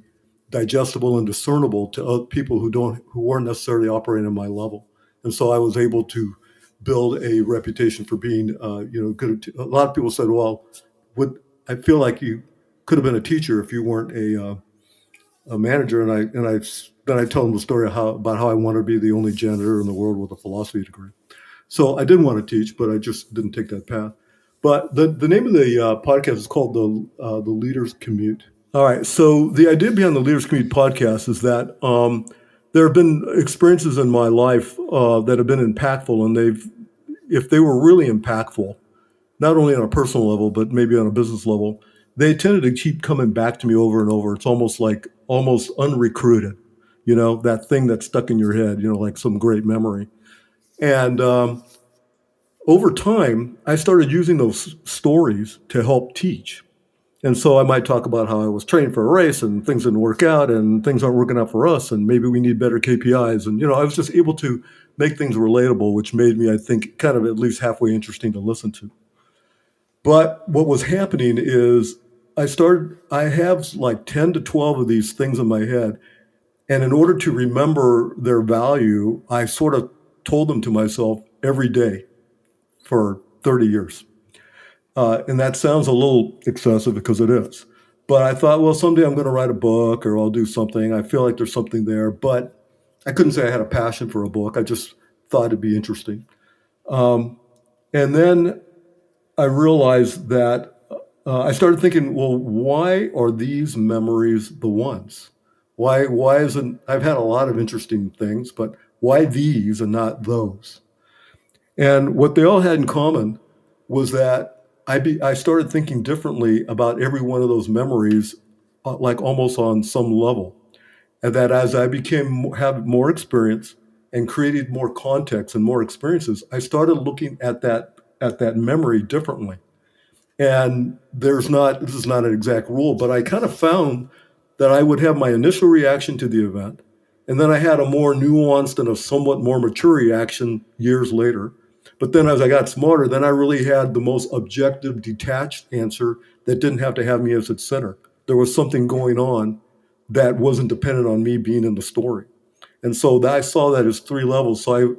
digestible and discernible to other people who weren't necessarily operating at my level. And so I was able to build a reputation for being, good. A lot of people said, "Well, I feel like you could have been a teacher if you weren't a manager." And I tell them the story about how I wanted to be the only janitor in the world with a philosophy degree. So I didn't want to teach, but I just didn't take that path. But the name of the podcast is called the Leaders Commute. All right. So the idea behind the Leaders Commute podcast is that there have been experiences in my life that have been impactful, and if they were really impactful, not only on a personal level, but maybe on a business level, they tended to keep coming back to me over and over. It's almost unrecruited. that thing that's stuck in your head, like some great memory. And over time, I started using those stories to help teach. And so I might talk about how I was training for a race and things didn't work out and things aren't working out for us and maybe we need better KPIs. And, I was just able to make things relatable, which made me, I think, kind of at least halfway interesting to listen to. But what was happening is I have like 10 to 12 of these things in my head. And in order to remember their value, I sort of told them to myself every day for 30 years. And that sounds a little excessive because it is. But I thought, well, someday I'm going to write a book or I'll do something. I feel like there's something there. But I couldn't say I had a passion for a book. I just thought it'd be interesting. And then I realized that I started thinking, well, why are these memories the ones? Why isn't, I've had a lot of interesting things, but why these and not those? And what they all had in common was that I started thinking differently about every one of those memories, like almost on some level. And that as I have more experience and created more context and more experiences, I started looking at that memory differently. And this is not an exact rule, but I kind of found that I would have my initial reaction to the event, and then I had a more nuanced and a somewhat more mature reaction years later. But then as I got smarter, then I really had the most objective, detached answer that didn't have to have me as its center. There was something going on that wasn't dependent on me being in the story. And so I saw that as three levels. So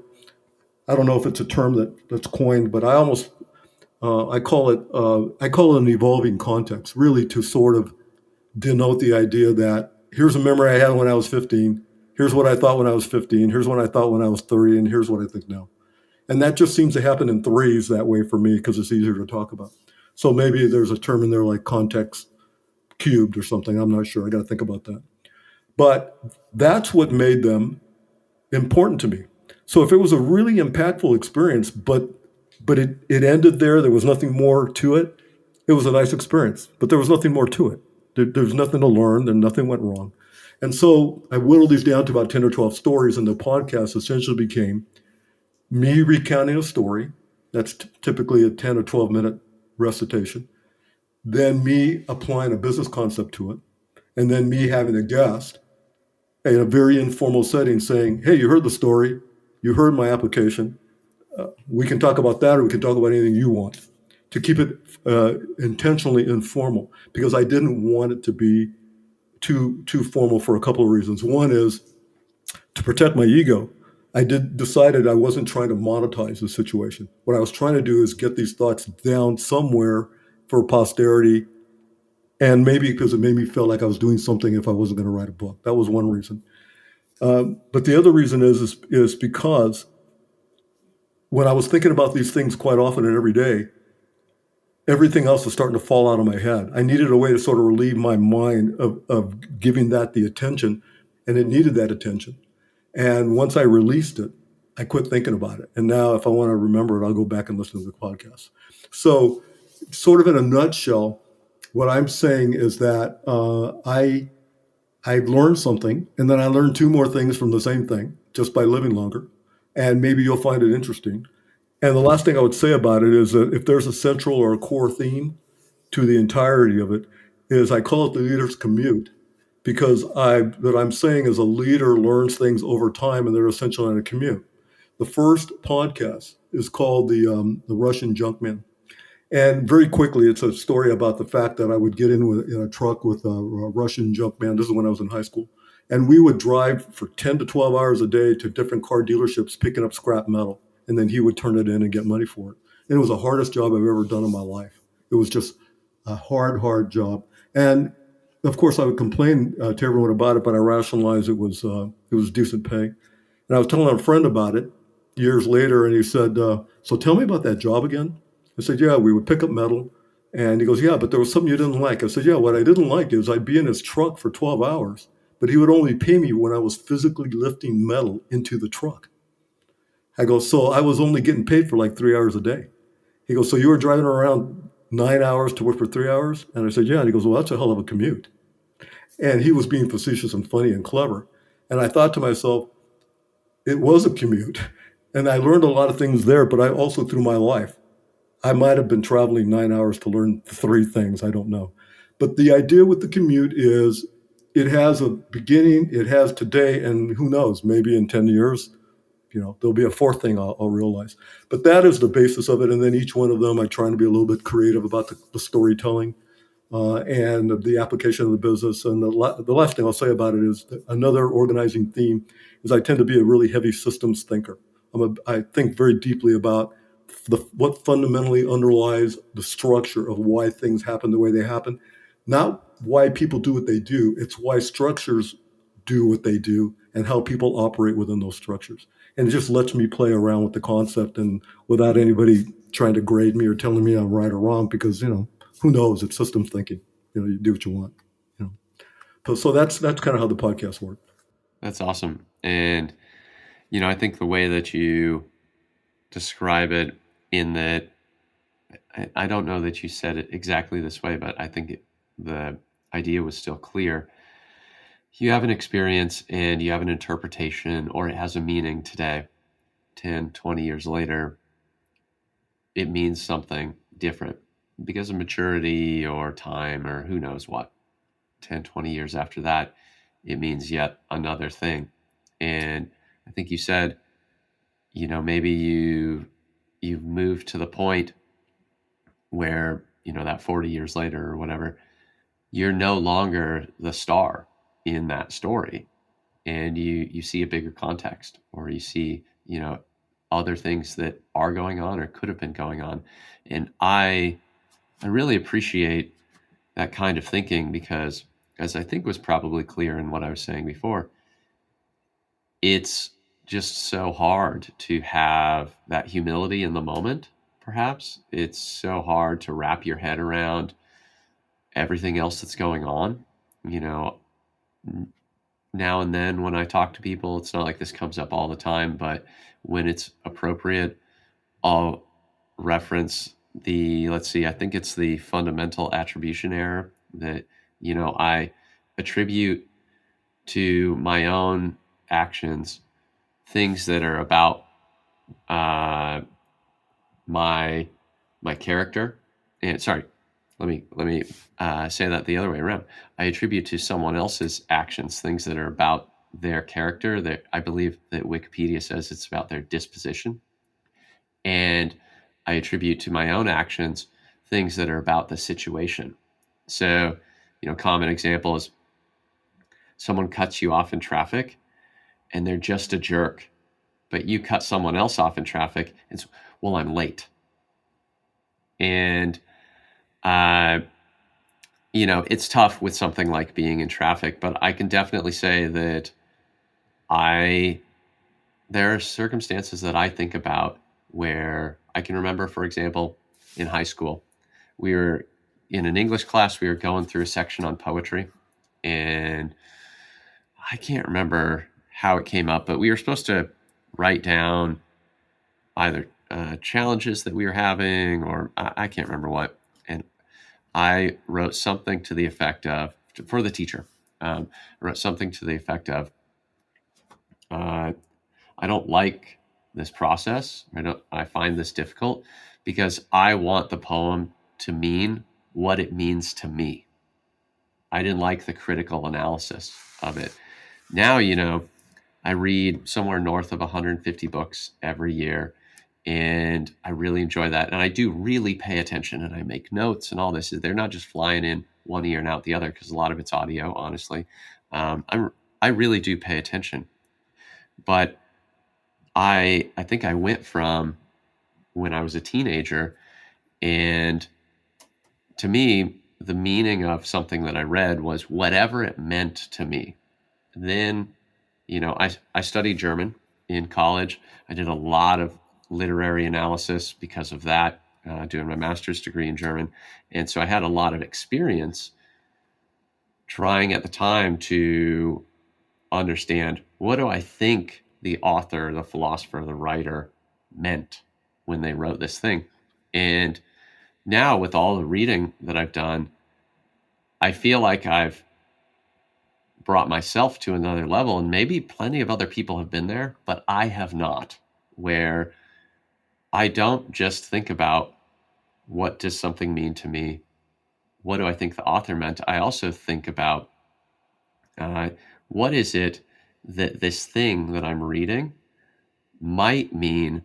I don't know if it's a term that's coined, but I call it an evolving context, really to sort of denote the idea that here's a memory I had when I was 15. Here's what I thought when I was 15. Here's what I thought when I was 30. And here's what I think now. And that just seems to happen in threes that way for me because it's easier to talk about. So maybe there's a term in there like context cubed or something. I'm not sure. I got to think about that. But that's what made them important to me. So if it was a really impactful experience, but it ended there was nothing more to it, it was a nice experience, but there was nothing more to it. There's nothing to learn, and nothing went wrong. And so I whittled these down to about 10 or 12 stories, and the podcast essentially became me recounting a story. That's typically a 10 or 12 minute recitation. Then me applying a business concept to it. And then me having a guest in a very informal setting saying, hey, you heard the story. You heard my application. We can talk about that, or we can talk about anything you want, to keep it intentionally informal, because I didn't want it to be too formal for a couple of reasons. One is to protect my ego. I decided I wasn't trying to monetize the situation. What I was trying to do is get these thoughts down somewhere for posterity, and maybe because it made me feel like I was doing something if I wasn't going to write a book. That was one reason. But the other reason is because when I was thinking about these things quite often and every day, everything else was starting to fall out of my head. I needed a way to sort of relieve my mind of giving that the attention, and it needed that attention. And once I released it, I quit thinking about it. And now if I want to remember it, I'll go back and listen to the podcast. So sort of in a nutshell, what I'm saying is that I learned something, and then I learned two more things from the same thing just by living longer. And maybe you'll find it interesting. And the last thing I would say about it is that if there's a central or a core theme to the entirety of it, is I call it the leader's commute, because what I'm saying is a leader learns things over time, and they're essentially on a commute. The first podcast is called the Russian Junkman. And very quickly, it's a story about the fact that I would get in a truck with a Russian junkman. This is when I was in high school. And we would drive for 10 to 12 hours a day to different car dealerships picking up scrap metal. And then he would turn it in and get money for it. And it was the hardest job I've ever done in my life. It was just a hard job. And of course, I would complain to everyone about it, but I rationalized it was decent pay. And I was telling a friend about it years later, and he said, so tell me about that job again. I said, yeah, we would pick up metal. And he goes, yeah, but there was something you didn't like. I said, yeah, what I didn't like is I'd be in his truck for 12 hours, but he would only pay me when I was physically lifting metal into the truck. I go, so I was only getting paid for like 3 hours a day. He goes, so you were driving around 9 hours to work for 3 hours? And I said, yeah. And he goes, well, that's a hell of a commute. And he was being facetious and funny and clever. And I thought to myself, it was a commute. And I learned a lot of things there, but I also through my life. I might have been traveling 9 hours to learn 3 things. I don't know. But the idea with the commute is it has a beginning, it has today, and who knows, maybe in 10 years, there'll be a fourth thing I'll realize. But that is the basis of it. And then each one of them, I'm trying to be a little bit creative about the storytelling and the application of the business. And the last thing I'll say about it is that another organizing theme is I tend to be a really heavy systems thinker. I think very deeply about what fundamentally underlies the structure of why things happen the way they happen. Not why people do what they do, it's why structures do what they do and how people operate within those structures. And it just lets me play around with the concept and without anybody trying to grade me or telling me I'm right or wrong because, who knows? It's systems thinking. You do what you want. You so that's kind of how the podcast works. That's awesome. And, I think the way that you describe it in that, I don't know that you said it exactly this way, but I think the idea was still clear. You have an experience and you have an interpretation, or it has a meaning today. 10, 20 years later, it means something different because of maturity or time or who knows what. 10, 20 years after that, it means yet another thing. And I think you said, maybe you've moved to the point where, that 40 years later or whatever, you're no longer the star in that story. And you see a bigger context, or you see, other things that are going on or could have been going on. And I really appreciate that kind of thinking because, as I think was probably clear in what I was saying before, it's just so hard to have that humility in the moment, perhaps. It's so hard to wrap your head around everything else that's going on. Now and then when I talk to people, it's not like this comes up all the time, but when it's appropriate, I'll reference let's see, I think it's the fundamental attribution error that, I attribute to my own actions things that are about my character. And sorry, let me say that the other way around. I attribute to someone else's actions things that are about their character. That I believe that Wikipedia says it's about their disposition, and I attribute to my own actions things that are about the situation. So, common example is someone cuts you off in traffic, and they're just a jerk, but you cut someone else off in traffic. It's, well, I'm late. And, it's tough with something like being in traffic, but I can definitely say that there are circumstances that I think about where I can remember, for example, in high school, we were in an English class, we were going through a section on poetry, and I can't remember how it came up, but we were supposed to write down either challenges that we were having, or I can't remember what. And I wrote something to the effect of, for the teacher, I wrote something to the effect of, I don't like this process. I find this difficult because I want the poem to mean what it means to me. I didn't like the critical analysis of it. Now, I read somewhere north of 150 books every year, and I really enjoy that. And I do really pay attention, and I make notes and all this. They're not just flying in one ear and out the other because a lot of it's audio, honestly. I really do pay attention. But I think I went from when I was a teenager, and to me, the meaning of something that I read was whatever it meant to me. Then, I studied German in college. I did a lot of literary analysis because of that, doing my master's degree in German. And so I had a lot of experience trying at the time to understand, what do I think the author, the philosopher, the writer meant when they wrote this thing? And now with all the reading that I've done, I feel like I've brought myself to another level, and maybe plenty of other people have been there, but I have not, where I don't just think about what does something mean to me? What do I think the author meant? I also think about uh, what is it that this thing that I'm reading might mean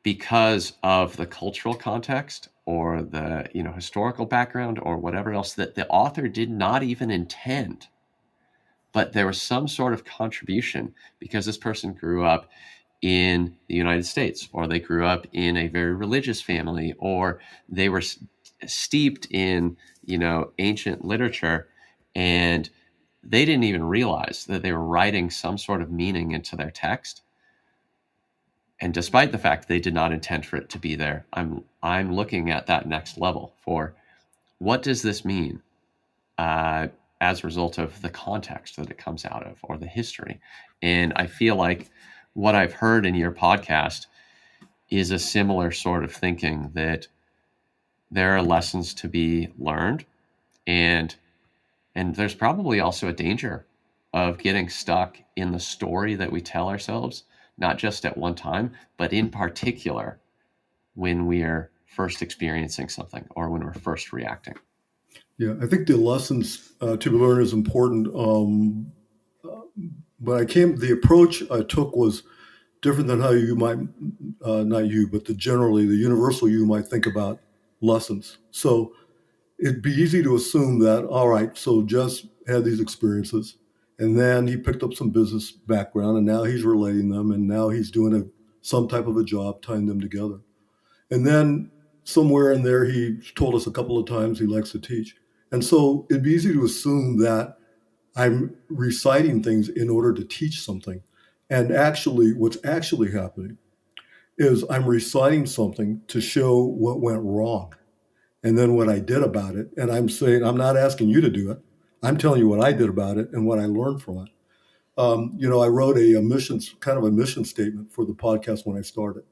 because of the cultural context or the historical background or whatever else that the author did not even intend, but there was some sort of contribution because this person grew up in the United States, or they grew up in a very religious family, or they were steeped in ancient literature, and they didn't even realize that they were writing some sort of meaning into their text. And despite the fact they did not intend for it to be there, I'm looking at that next level for what does this mean as a result of the context that it comes out of or the history. And I feel like what I've heard in your podcast is a similar sort of thinking, that there are lessons to be learned, and there's probably also a danger of getting stuck in the story that we tell ourselves, not just at one time, but in particular when we are first experiencing something or when we're first reacting. Yeah, I think the lessons to be learned is important. But the approach I took was different than how you might, not you, but generally the universal you might think about lessons. So it'd be easy to assume that, all right, so Jess had these experiences, and then he picked up some business background, and now he's relating them, and now he's doing some type of a job tying them together. And then somewhere in there, he told us a couple of times he likes to teach. And so it'd be easy to assume that I'm reciting things in order to teach something. And actually, what's actually happening is I'm reciting something to show what went wrong and then what I did about it. And I'm saying, I'm not asking you to do it. I'm telling you what I did about it and what I learned from it. I wrote a mission statement for the podcast when I started.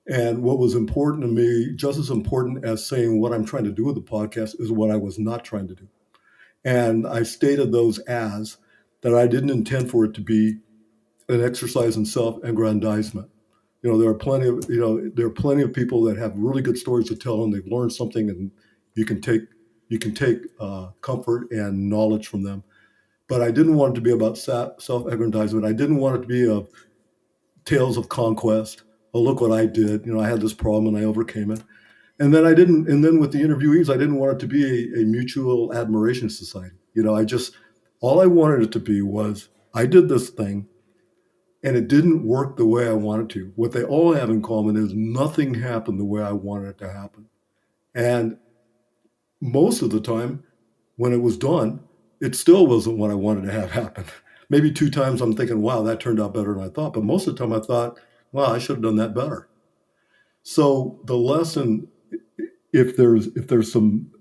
And what was important to me, just as important as saying what I'm trying to do with the podcast, is what I was not trying to do. And I stated those as that I didn't intend for it to be an exercise in self-aggrandizement. There are plenty of people that have really good stories to tell, and they've learned something, and you can take comfort and knowledge from them. But I didn't want it to be about self-aggrandizement. I didn't want it to be of tales of conquest. Oh, look what I did! I had this problem and I overcame it. And then I didn't. And then with the interviewees, I didn't want it to be a mutual admiration society. All I wanted it to be was I did this thing, and it didn't work the way I wanted to. What they all have in common is nothing happened the way I wanted it to happen. And most of the time, when it was done, it still wasn't what I wanted to have happen. Maybe 2 times I'm thinking, wow, that turned out better than I thought. But most of the time I thought, wow, I should have done that better. So the lesson, if there's some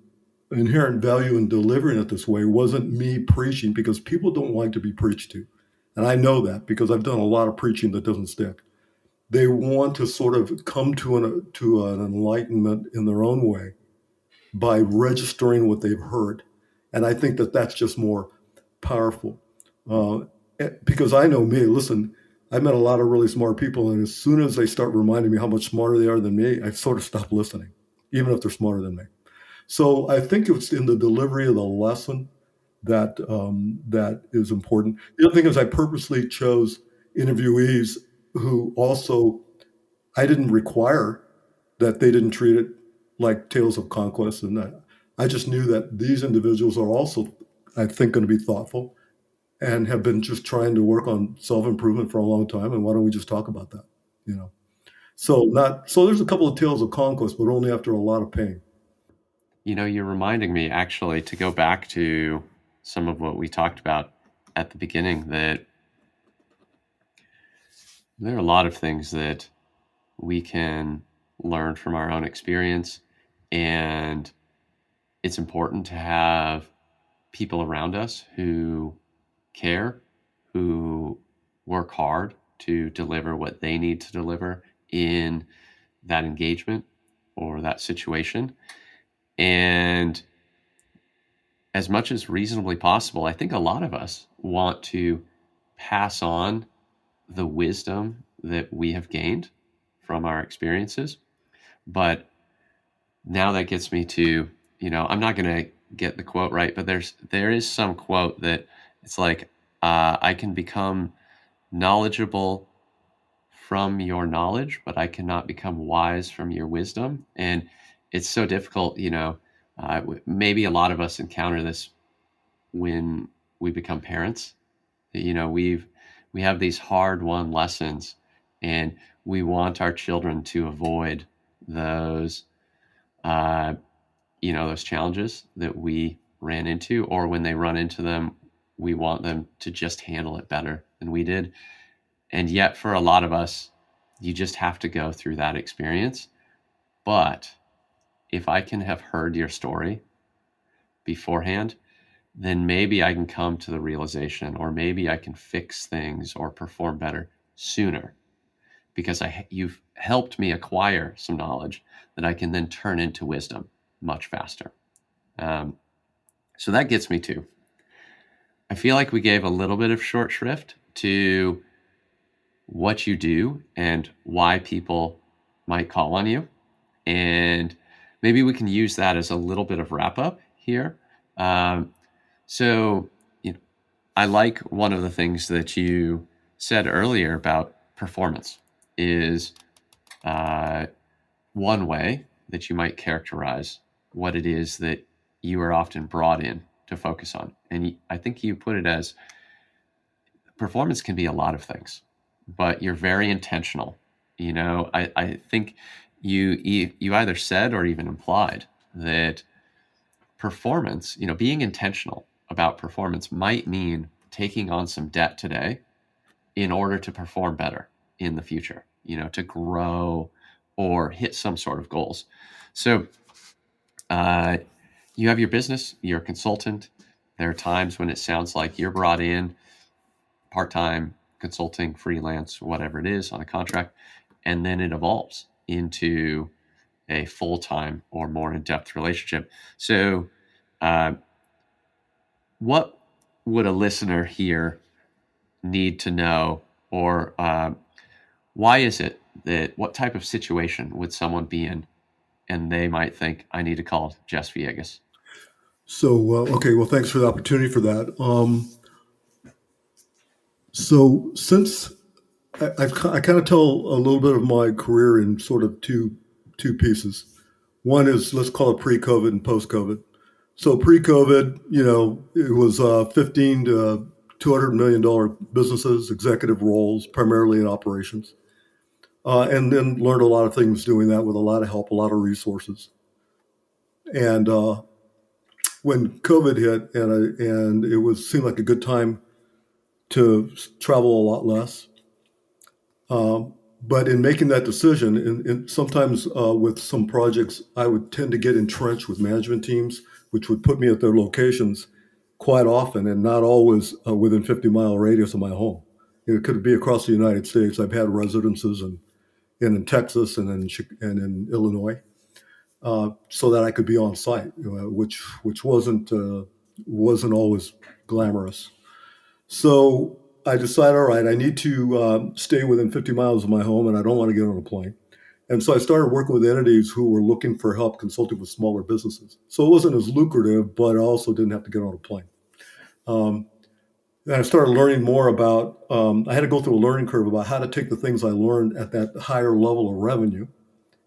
inherent value in delivering it this way, wasn't me preaching, because people don't like to be preached to. And I know that because I've done a lot of preaching that doesn't stick. They want to sort of come to an enlightenment in their own way by registering what they've heard. And I think that that's just more powerful. Because I know me, listen, I met a lot of really smart people, and as soon as they start reminding me how much smarter they are than me, I sort of stop listening, even if they're smarter than me. So I think it's in the delivery of the lesson that is important. The other thing is I purposely chose interviewees who also, I didn't require that they didn't treat it like tales of conquest, and that I just knew that these individuals are also, I think, going to be thoughtful and have been just trying to work on self-improvement for a long time. And why don't we just talk about that? So there's a couple of tales of conquest, but only after a lot of pain. You're reminding me, actually, to go back to some of what we talked about at the beginning, that there are a lot of things that we can learn from our own experience. And it's important to have people around us who care, who work hard to deliver what they need to deliver in that engagement or that situation. And as much as reasonably possible, I think a lot of us want to pass on the wisdom that we have gained from our experiences. But now that gets me to, I'm not going to get the quote right, but there is some quote that it's like, I can become knowledgeable from your knowledge, but I cannot become wise from your wisdom. And it's so difficult, maybe a lot of us encounter this when we become parents. We have these hard won lessons, and we want our children to avoid those uh, those challenges that we ran into, or when they run into them, we want them to just handle it better than we did. And yet for a lot of us, you just have to go through that experience. But if I can have heard your story beforehand, then maybe I can come to the realization, or maybe I can fix things or perform better sooner, because you've helped me acquire some knowledge that I can then turn into wisdom much faster. So that gets me to, I feel like we gave a little bit of short shrift to what you do and why people might call on you. And maybe we can use that as a little bit of wrap up here. So, I like one of the things that you said earlier about performance is one way that you might characterize what it is that you are often brought in to focus on. And I think you put it as performance can be a lot of things, but you're very intentional. I think you either said or even implied that performance, being intentional about performance might mean taking on some debt today in order to perform better in the future, to grow or hit some sort of goals. So you have your business, you're a consultant. There are times when it sounds like you're brought in part-time consulting, freelance, whatever it is, on a contract, and then it evolves into a full-time or more in-depth relationship. So what would a listener here need to know, or why is it that, what type of situation would someone be in and they might think, I need to call Jess Villegas? So, okay, well, thanks for the opportunity for that. So, since I kind of tell a little bit of my career in sort of two pieces. One is, let's call it pre-COVID and post-COVID. So pre-COVID, it was 15 to $200 million businesses, executive roles, primarily in operations, and then learned a lot of things doing that with a lot of help, a lot of resources. And when COVID hit, and it seemed like a good time to travel a lot less. But in making that decision, and sometimes with some projects, I would tend to get entrenched with management teams, which would put me at their locations quite often, and not always within 50-mile radius of my home. It could be across the United States. I've had residences in Texas and in Illinois, so that I could be on site, which wasn't always glamorous. So I decided, all right, I need to stay within 50 miles of my home, and I don't want to get on a plane. And so I started working with entities who were looking for help consulting with smaller businesses. So it wasn't as lucrative, but I also didn't have to get on a plane. And I started learning more about, I had to go through a learning curve about how to take the things I learned at that higher level of revenue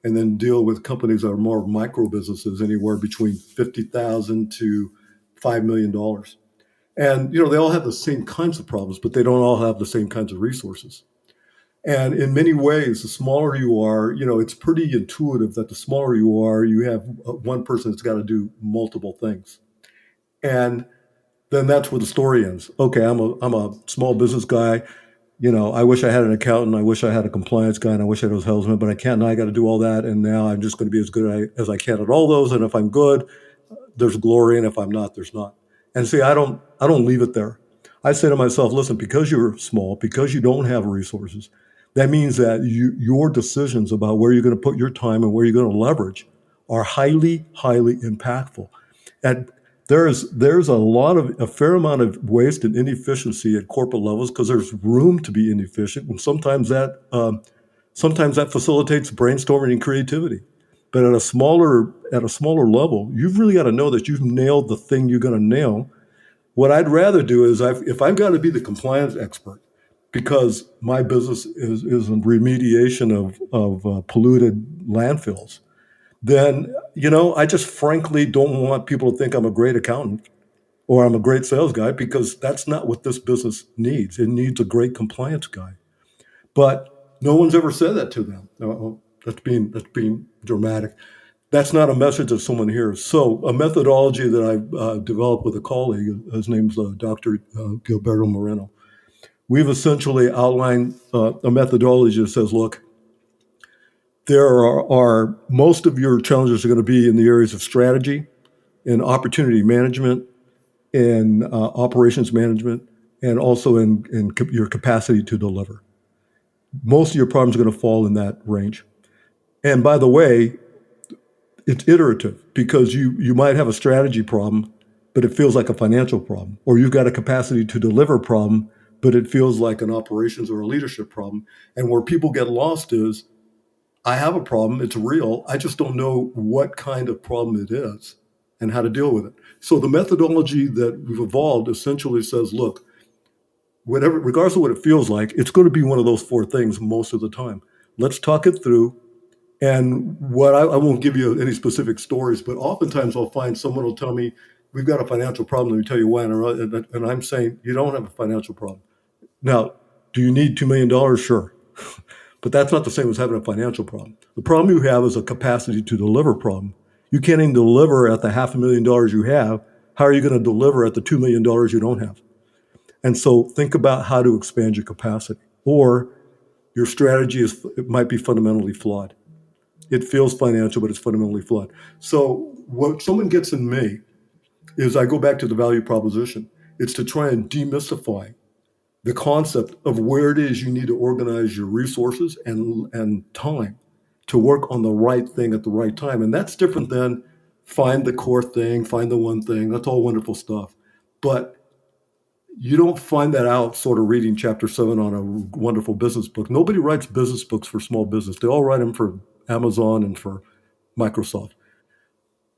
and then deal with companies that are more micro businesses, anywhere between 50,000 to $5 million. And, they all have the same kinds of problems, but they don't all have the same kinds of resources. And in many ways, the smaller you are, it's pretty intuitive that the smaller you are, you have one person that's got to do multiple things. And then that's where the story ends. Okay, I'm a small business guy. I wish I had an accountant. I wish I had a compliance guy, and I wish I had a salesman, but I can't. Now I got to do all that. And now I'm just going to be as good as I can at all those. And if I'm good, there's glory. And if I'm not, there's not. And see, I don't leave it there. I say to myself, listen, because you're small, because you don't have resources, that means that your decisions about where you're going to put your time and where you're going to leverage are highly, highly impactful. And there's a fair amount of waste and inefficiency at corporate levels because there's room to be inefficient, and sometimes that facilitates brainstorming and creativity. But at a smaller level, you've really got to know that you've nailed the thing you're going to nail. What I'd rather do is if I've got to be the compliance expert because my business is in remediation of polluted landfills, then I just frankly don't want people to think I'm a great accountant or I'm a great sales guy because that's not what this business needs. It needs a great compliance guy. But no one's ever said that to them. That's being dramatic. That's not a message that someone hears. So a methodology that I've developed with a colleague, his name's Dr. Gilberto Moreno. We've essentially outlined a methodology that says, look, there are most of your challenges are going to be in the areas of strategy and opportunity management and operations management, and also in your capacity to deliver. Most of your problems are going to fall in that range. And by the way, it's iterative because you might have a strategy problem, but it feels like a financial problem, or you've got a capacity to deliver problem, but it feels like an operations or a leadership problem. And where people get lost is, I have a problem, it's real, I just don't know what kind of problem it is and how to deal with it. So the methodology that we've evolved essentially says, look, whatever, regardless of what it feels like, it's going to be one of those four things most of the time. Let's talk it through. And I won't give you any specific stories, but oftentimes I'll find someone will tell me, we've got a financial problem, let me tell you why. And I'm saying, you don't have a financial problem. Now, do you need $2 million? Sure. But that's not the same as having a financial problem. The problem you have is a capacity to deliver problem. You can't even deliver at the $500,000 you have. How are you going to deliver at the $2 million you don't have? And so think about how to expand your capacity. Or your strategy it might be fundamentally flawed. It feels financial, but it's fundamentally flawed. So what someone gets in me is I go back to the value proposition. It's to try and demystify the concept of where it is you need to organize your resources and time to work on the right thing at the right time. And that's different than find the core thing, find the one thing. That's all wonderful stuff. But you don't find that out sort of reading chapter 7 on a wonderful business book. Nobody writes business books for small business. They all write them for Amazon and for Microsoft.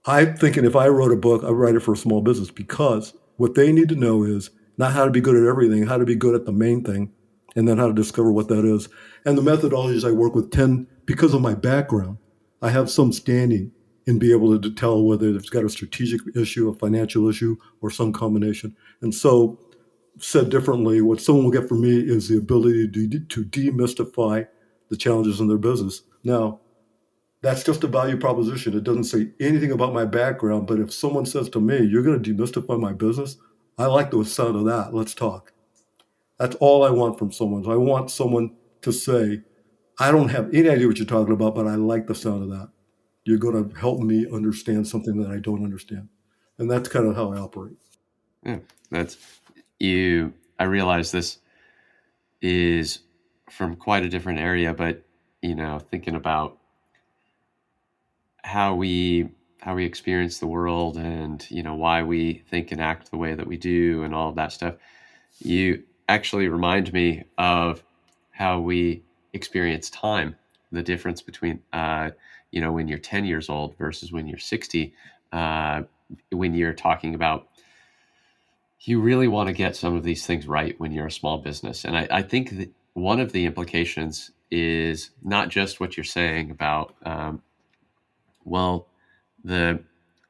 I'm thinking if I wrote a book, I'd write it for a small business because what they need to know is not how to be good at everything, how to be good at the main thing, and then how to discover what that is. And the methodologies I work with tend, because of my background, I have some standing in be able to tell whether it's got a strategic issue, a financial issue, or some combination. And so, said differently, what someone will get from me is the ability to demystify the challenges in their business. Now, that's just a value proposition. It doesn't say anything about my background, but if someone says to me, you're going to demystify my business, I like the sound of that. Let's talk. That's all I want from someone. I want someone to say, I don't have any idea what you're talking about, but I like the sound of that. You're going to help me understand something that I don't understand. And that's kind of how I operate. Yeah, that's you. I realize this is from quite a different area, but thinking about how we experience the world and why we think and act the way that we do and all of that stuff, you actually remind me of how we experience time, the difference between when you're 10 years old versus when you're 60, when you're talking about you really want to get some of these things right when you're a small business. And I think that one of the implications is not just what you're saying about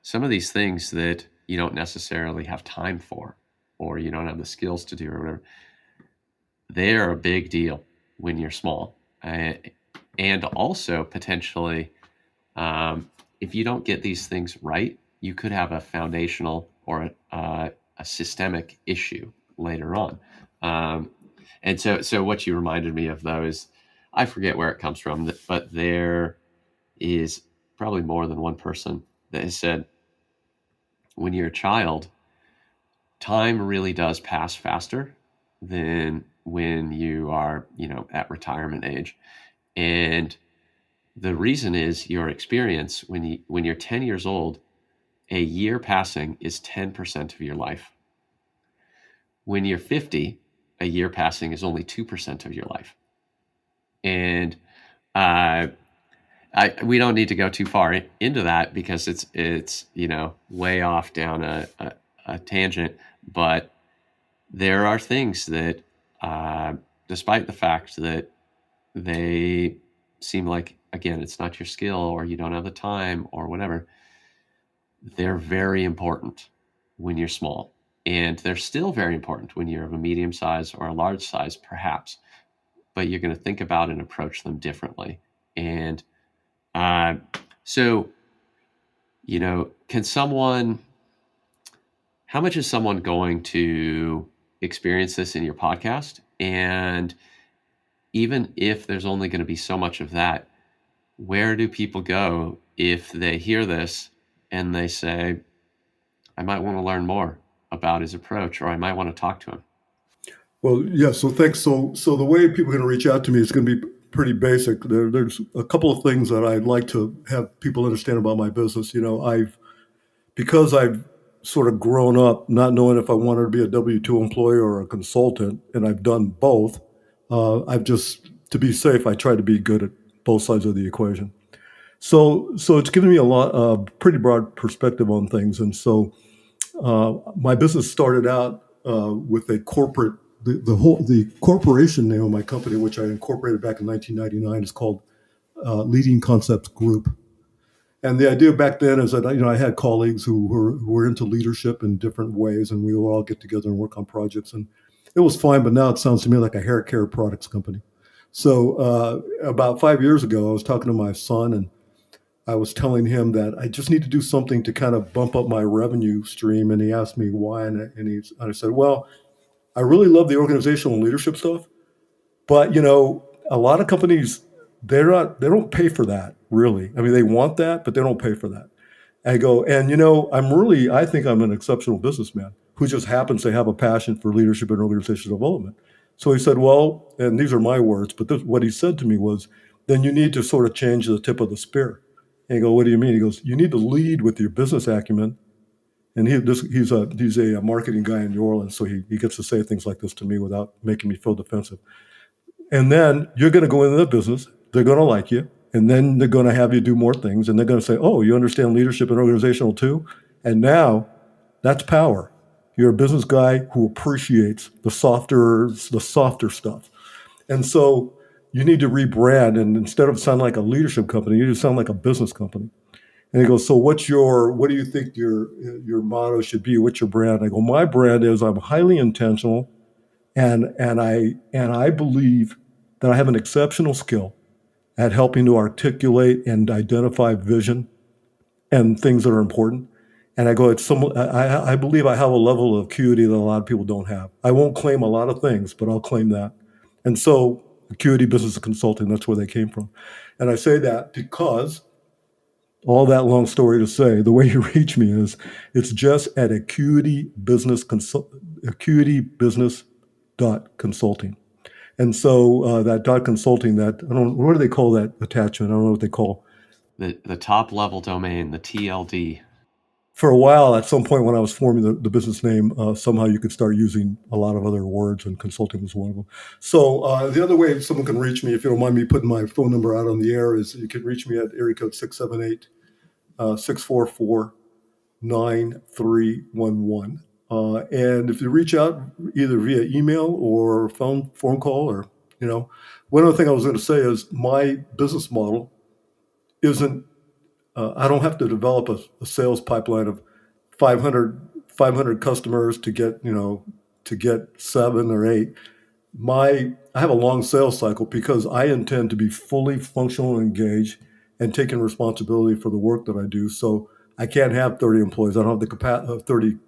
some of these things that you don't necessarily have time for, or you don't have the skills to do, or whatever. They're a big deal when you're small, and also potentially, if you don't get these things right, you could have a foundational or a systemic issue later on. And so what you reminded me of, though, is I forget where it comes from, but there is probably more than one person that has said, when you're a child, time really does pass faster than when you are, at retirement age. And the reason is your experience when you're 10 years old, a year passing is 10% of your life. When you're 50, a year passing is only 2% of your life. And we don't need to go too far into that because it's way off down a tangent. But there are things that, despite the fact that they seem like, again, it's not your skill or you don't have the time or whatever, they're very important when you're small. And they're still very important when you're of a medium size or a large size, perhaps. But you're going to think about and approach them differently. And so, how much is someone going to experience this in your podcast? And even if there's only going to be so much of that, where do people go if they hear this and they say, I might want to learn more about his approach, or I might want to talk to him? Well, yeah. So thanks. So the way people are going to reach out to me is going to be pretty basic. There's a couple of things that I'd like to have people understand about my business. Because I've sort of grown up not knowing if I wanted to be a W-2 employee or a consultant, and I've done both. I've just, to be safe, I try to be good at both sides of the equation. So it's given me a pretty broad perspective on things. And so my business started out with a corporate, the corporation name of my company, which I incorporated back in 1999, is called Leading Concepts Group. And the idea back then is that I had colleagues who were into leadership in different ways, and we would all get together and work on projects, and it was fine. But now it sounds to me like a hair care products company. So about 5 years ago, I was talking to my son, and I was telling him that I just need to do something to kind of bump up my revenue stream, and he asked me why, and I said, well, I really love the organizational leadership stuff, but a lot of companies they don't pay for that really. I mean, they want that, but they don't pay for that. I go, and I think I'm an exceptional businessman who just happens to have a passion for leadership and organizational development. So he said, well, and these are my words, but what he said to me was, then you need to sort of change the tip of the spear. And I go, what do you mean? He goes, you need to lead with your business acumen. And he's a marketing guy in New Orleans, so he gets to say things like this to me without making me feel defensive. And then you're going to go into the business. They're going to like you. And then they're going to have you do more things. And they're going to say, oh, you understand leadership and organizational too? And now that's power. You're a business guy who appreciates the softer stuff. And so you need to rebrand. And instead of sounding like a leadership company, you just sound like a business company. And he goes, so what do you think your motto should be? What's your brand? I go, my brand is I'm highly intentional, and I believe that I have an exceptional skill at helping to articulate and identify vision and things that are important. And I go, I believe I have a level of acuity that a lot of people don't have. I won't claim a lot of things, but I'll claim that. And so Acuity Business Consulting, that's where they came from. And I say that because all that long story to say, the way you reach me is it's just at Acuity Business Consulting. And so that consulting, what do they call that attachment? I don't know what they call the top level domain, the TLD. For a while, at some point when I was forming the business name, somehow you could start using a lot of other words, and consulting was one of them. So the other way someone can reach me, if you don't mind me putting my phone number out on the air, is you can reach me at area code 678-644-9311. And if you reach out either via email or phone call, or, one other thing I was going to say is my business model isn't, I don't have to develop a sales pipeline of 500 customers to get 7 or 8. I have a long sales cycle because I intend to be fully functional and engaged and taking responsibility for the work that I do. So I can't have 30 employees. I don't have the capacity, 30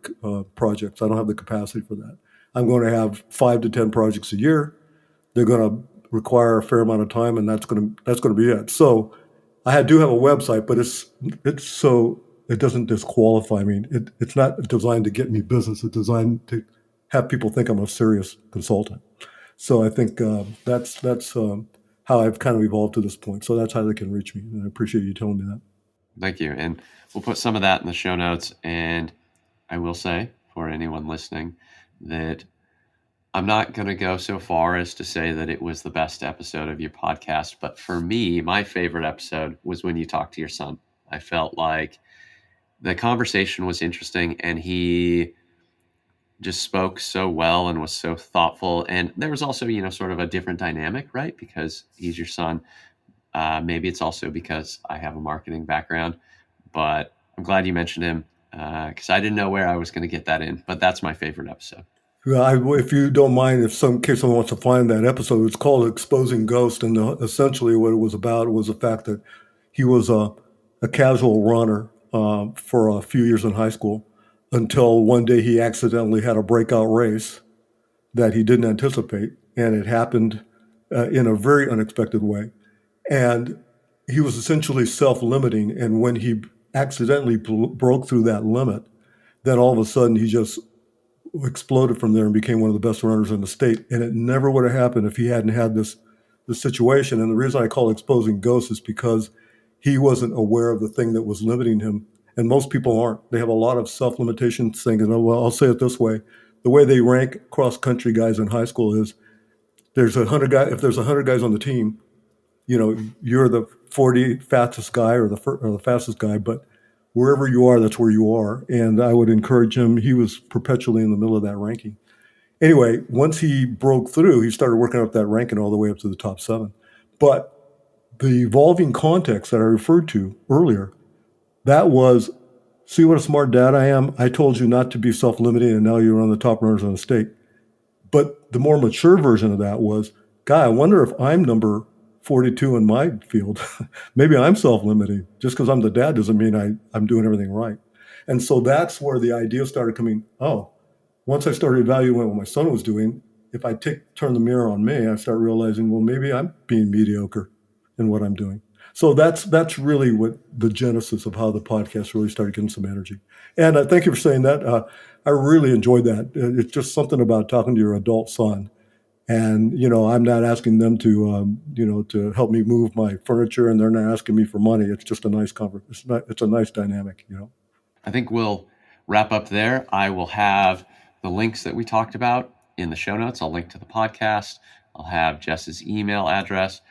projects. I don't have the capacity for that. I'm going to have 5 to 10 projects a year. They're going to require a fair amount of time, and that's going to be it. So I do have a website, but it's so it doesn't disqualify me. It's not designed to get me business. It's designed to have people think I'm a serious consultant. So I think that's how I've kind of evolved to this point. So that's how they can reach me. And I appreciate you telling me that. Thank you. And we'll put some of that in the show notes. And I will say for anyone listening that I'm not going to go so far as to say that it was the best episode of your podcast. But for me, my favorite episode was when you talked to your son. I felt like the conversation was interesting and he just spoke so well and was so thoughtful. And there was also, sort of a different dynamic, right? Because he's your son. Maybe it's also because I have a marketing background, but I'm glad you mentioned him because I didn't know where I was going to get that in. But that's my favorite episode. Yeah, if you don't mind, if in case someone wants to find that episode, it's called "Exposing Ghost," and essentially what it was about was the fact that he was a casual runner for a few years in high school until one day he accidentally had a breakout race that he didn't anticipate, and it happened in a very unexpected way. And he was essentially self-limiting, and when he accidentally broke through that limit, then all of a sudden he just exploded from there and became one of the best runners in the state. And it never would have happened if he hadn't had this situation. And the reason I call exposing ghosts is because he wasn't aware of the thing that was limiting him. And most people aren't. They have a lot of self-limitations thinking, oh, well, I'll say it this way. The way they rank cross-country guys in high school is there's 100 guys. If there's 100 guys on the team, you're the 40 fastest guy or the fastest guy, but wherever you are, that's where you are. And I would encourage him. He was perpetually in the middle of that ranking. Anyway, once he broke through, he started working up that ranking all the way up to the top 7. But the evolving context that I referred to earlier, that was, see what a smart dad I am? I told you not to be self-limiting, and now you're on the top runners in the state. But the more mature version of that was, guy, I wonder if I'm number 42 in my field. Maybe I'm self-limiting. Just because I'm the dad doesn't mean I'm doing everything right. And so that's where the idea started coming. Oh, once I started evaluating what my son was doing, if I turn the mirror on me, I start realizing, well, maybe I'm being mediocre in what I'm doing. So that's really what the genesis of how the podcast really started getting some energy. And thank you for saying that. I really enjoyed that. It's just something about talking to your adult son. And, I'm not asking them to help me move my furniture, and they're not asking me for money. It's just a nice conversation. It's a nice dynamic, I think we'll wrap up there. I will have the links that we talked about in the show notes. I'll link to the podcast. I'll have Jess's email address.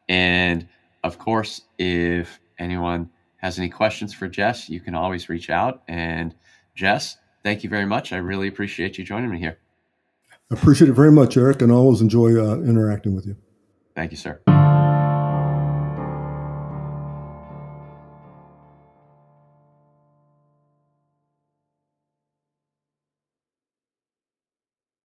And of course, if anyone has any questions for Jess, you can always reach out. And Jess, thank you very much. I really appreciate you joining me here. I appreciate it very much, Eric, and I always enjoy interacting with you. Thank you, sir.